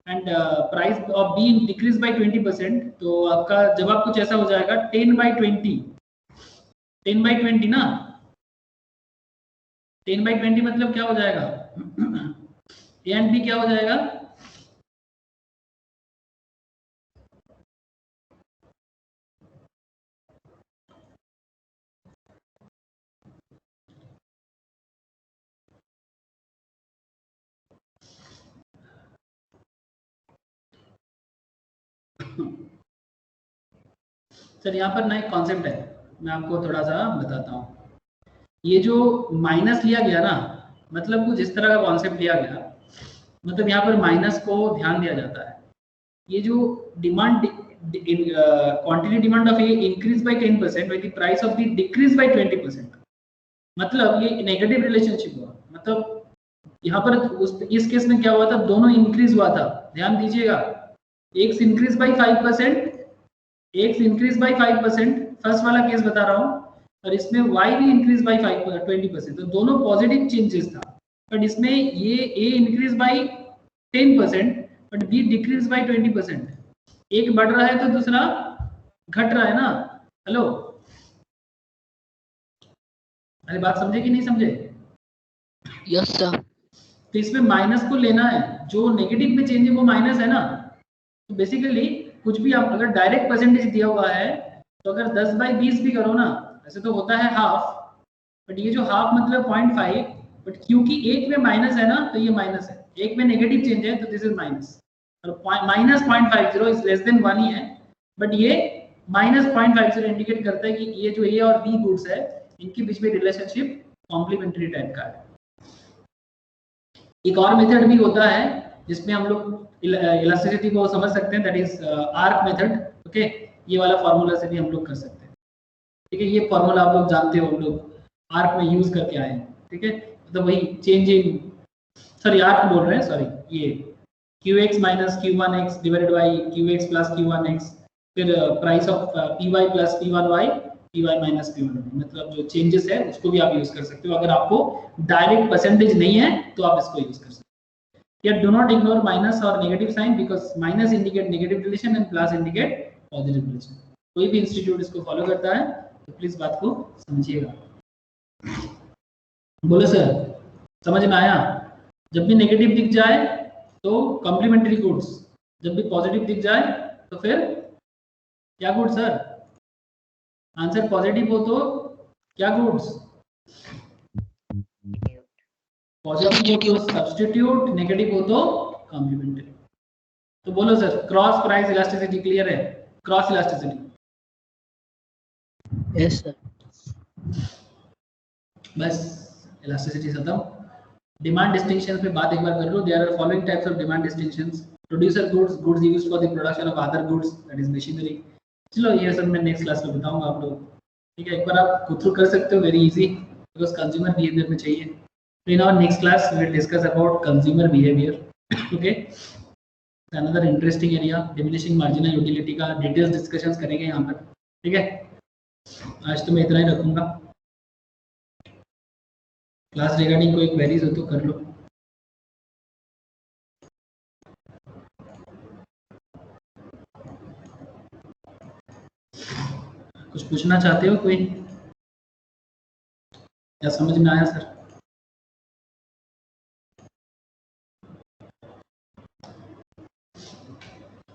and price of B decrease by 20%, तो आपका जवाब कुछ ऐसा हो जाएगा 10 by 20। 10 by 20 ना, 10 by 20 मतलब क्या हो जाएगा? A and B क्या हो जाएगा? सर यहाँ पर ना एक कॉन्सेप्ट है, मैं आपको थोड़ा सा बताता हूँ। ये जो माइनस लिया गया ना, मतलब कुछ इस तरह का कॉन्सेप्ट लिया गया, मतलब यहाँ पर माइनस को ध्यान दिया जाता है। ये जो demand, quantity demand of A increase by 10% when the price of the decrease by 20%, मतलब ये नेगेटिव रिलेशनशिप हुआ। मतलब यहाँ पर इस केस में क्या हुआ था? दोनों इंक्रीज हुआ था। ध्यान दीजिएगा, X increase by 5%, X increase by 5%, first वाला केस बता रहा हूँ, और इसमें Y भी इंक्रीज बाय 20%, तो दोनों पॉजिटिव चेंजेस था। बट इसमें ये A increase by 10% but B decrease by 20%। एक बढ़ रहा है तो दूसरा घट रहा है ना। हेलो, अरे बात समझे कि नहीं समझे? Yes sir. तो इसमें माइनस को लेना है, जो नेगेटिव में चेंज है वो माइनस है ना। तो बेसिकली कुछ भी आप अगर डायरेक्ट परसेंटेज दिया हुआ है तो अगर 10 by 20 भी करो ना, ऐसे तो होता है हाफ, बट ये जो हाफ मतलब 0.5, बट क्योंकि एक में माइनस है ना तो ये माइनस है, एक में नेगेटिव चेंज है तो दिस इज माइनस, और माइनस 0.50 इज लेस देन 1 ही है, बट ये माइनस 0.50 इंडिकेट करता है कि ये जो ए और बी गुड्स है इनके बीच में रिलेशनशिप कॉम्प्लीमेंट्री टाइप का है। एक और मेथड भी होता है जिसमें हम लोग इलास्टिसिटी को समझ सकते हैं, that is arc method. Okay, ये वाला फार्मूला से भी हम लोग कर सकते हैं। ठीक है, ये फार्मूला आप लोग जानते हो, हम लोग आर्क में यूज करके आए हैं। ठीक है, तो वही चेंज इन, सॉरी आर्क बोल रहे हैं, सॉरी, ये qx minus q1x divided by qx plus q1x, फिर price of py plus p1y py minus p1 मतलब जो चेंजेस है उसको भी आप यूज कर सकते हो। अगर आपको डायरेक्ट परसेंटेज नहीं है तो आप इसको यूज कर सकते हो। Yet do not ignore minus or negative sign because minus indicate negative relation and plus indicate positive relation. कोई भी इंस्टीट्यूट इसको फॉलो करता है तो प्लीज बात को समझिएगा। बोलो सर, समझ में आया? जब भी नेगेटिव दिख जाए तो कॉम्प्लीमेंट्री गुड्स, जब भी पॉजिटिव दिख जाए तो फिर क्या गुड सर? आंसर पॉजिटिव हो तो क्या गुड्स? पॉजिटिव हो तो सब्स्टिट्यूट, नेगेटिव हो तो कॉम्प्लीमेंट्री। तो बोलो sir, cross price elasticity clear है? Cross elasticity yes sir. बस इलास्टिसिटी खत्म। डिमांड डिस्टिंक्शंस पे बात एक बार कर लो। There are following types of demand distinctions. Producer goods, goods used for the production of other goods that is machinery. चलो ये सब मैं नेक्स्ट क्लास में बताऊंगा आप लोग, ठीक है? एक बार आप खुद कर सकते हो, very easy, because consumer behaviour में चाहिए। In our next class, we will discuss about consumer behavior. Okay, another interesting area, diminishing marginal utility का details discussions करेंगे यहाँ पर, ठीक है? आज तो मैं इतना ही रखूँगा। क्लास रिगार्डिंग कोई क्वेरीज हो तो कर लो। कुछ पूछना चाहते हो कोई, या समझ में आया सर?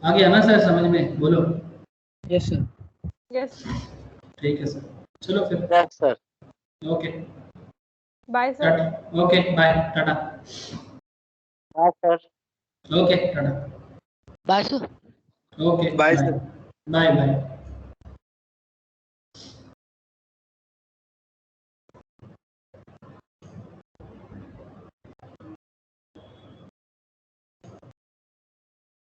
आ गया ना सर समझ में? बोलो। Yes sir. Yes. ठीक है सर, चलो फिर। Yes sir. Okay Bye, sir. Okay bye tata. हाँ sir. Okay tata. Bye sir. Okay Bye, bye sir. Bye.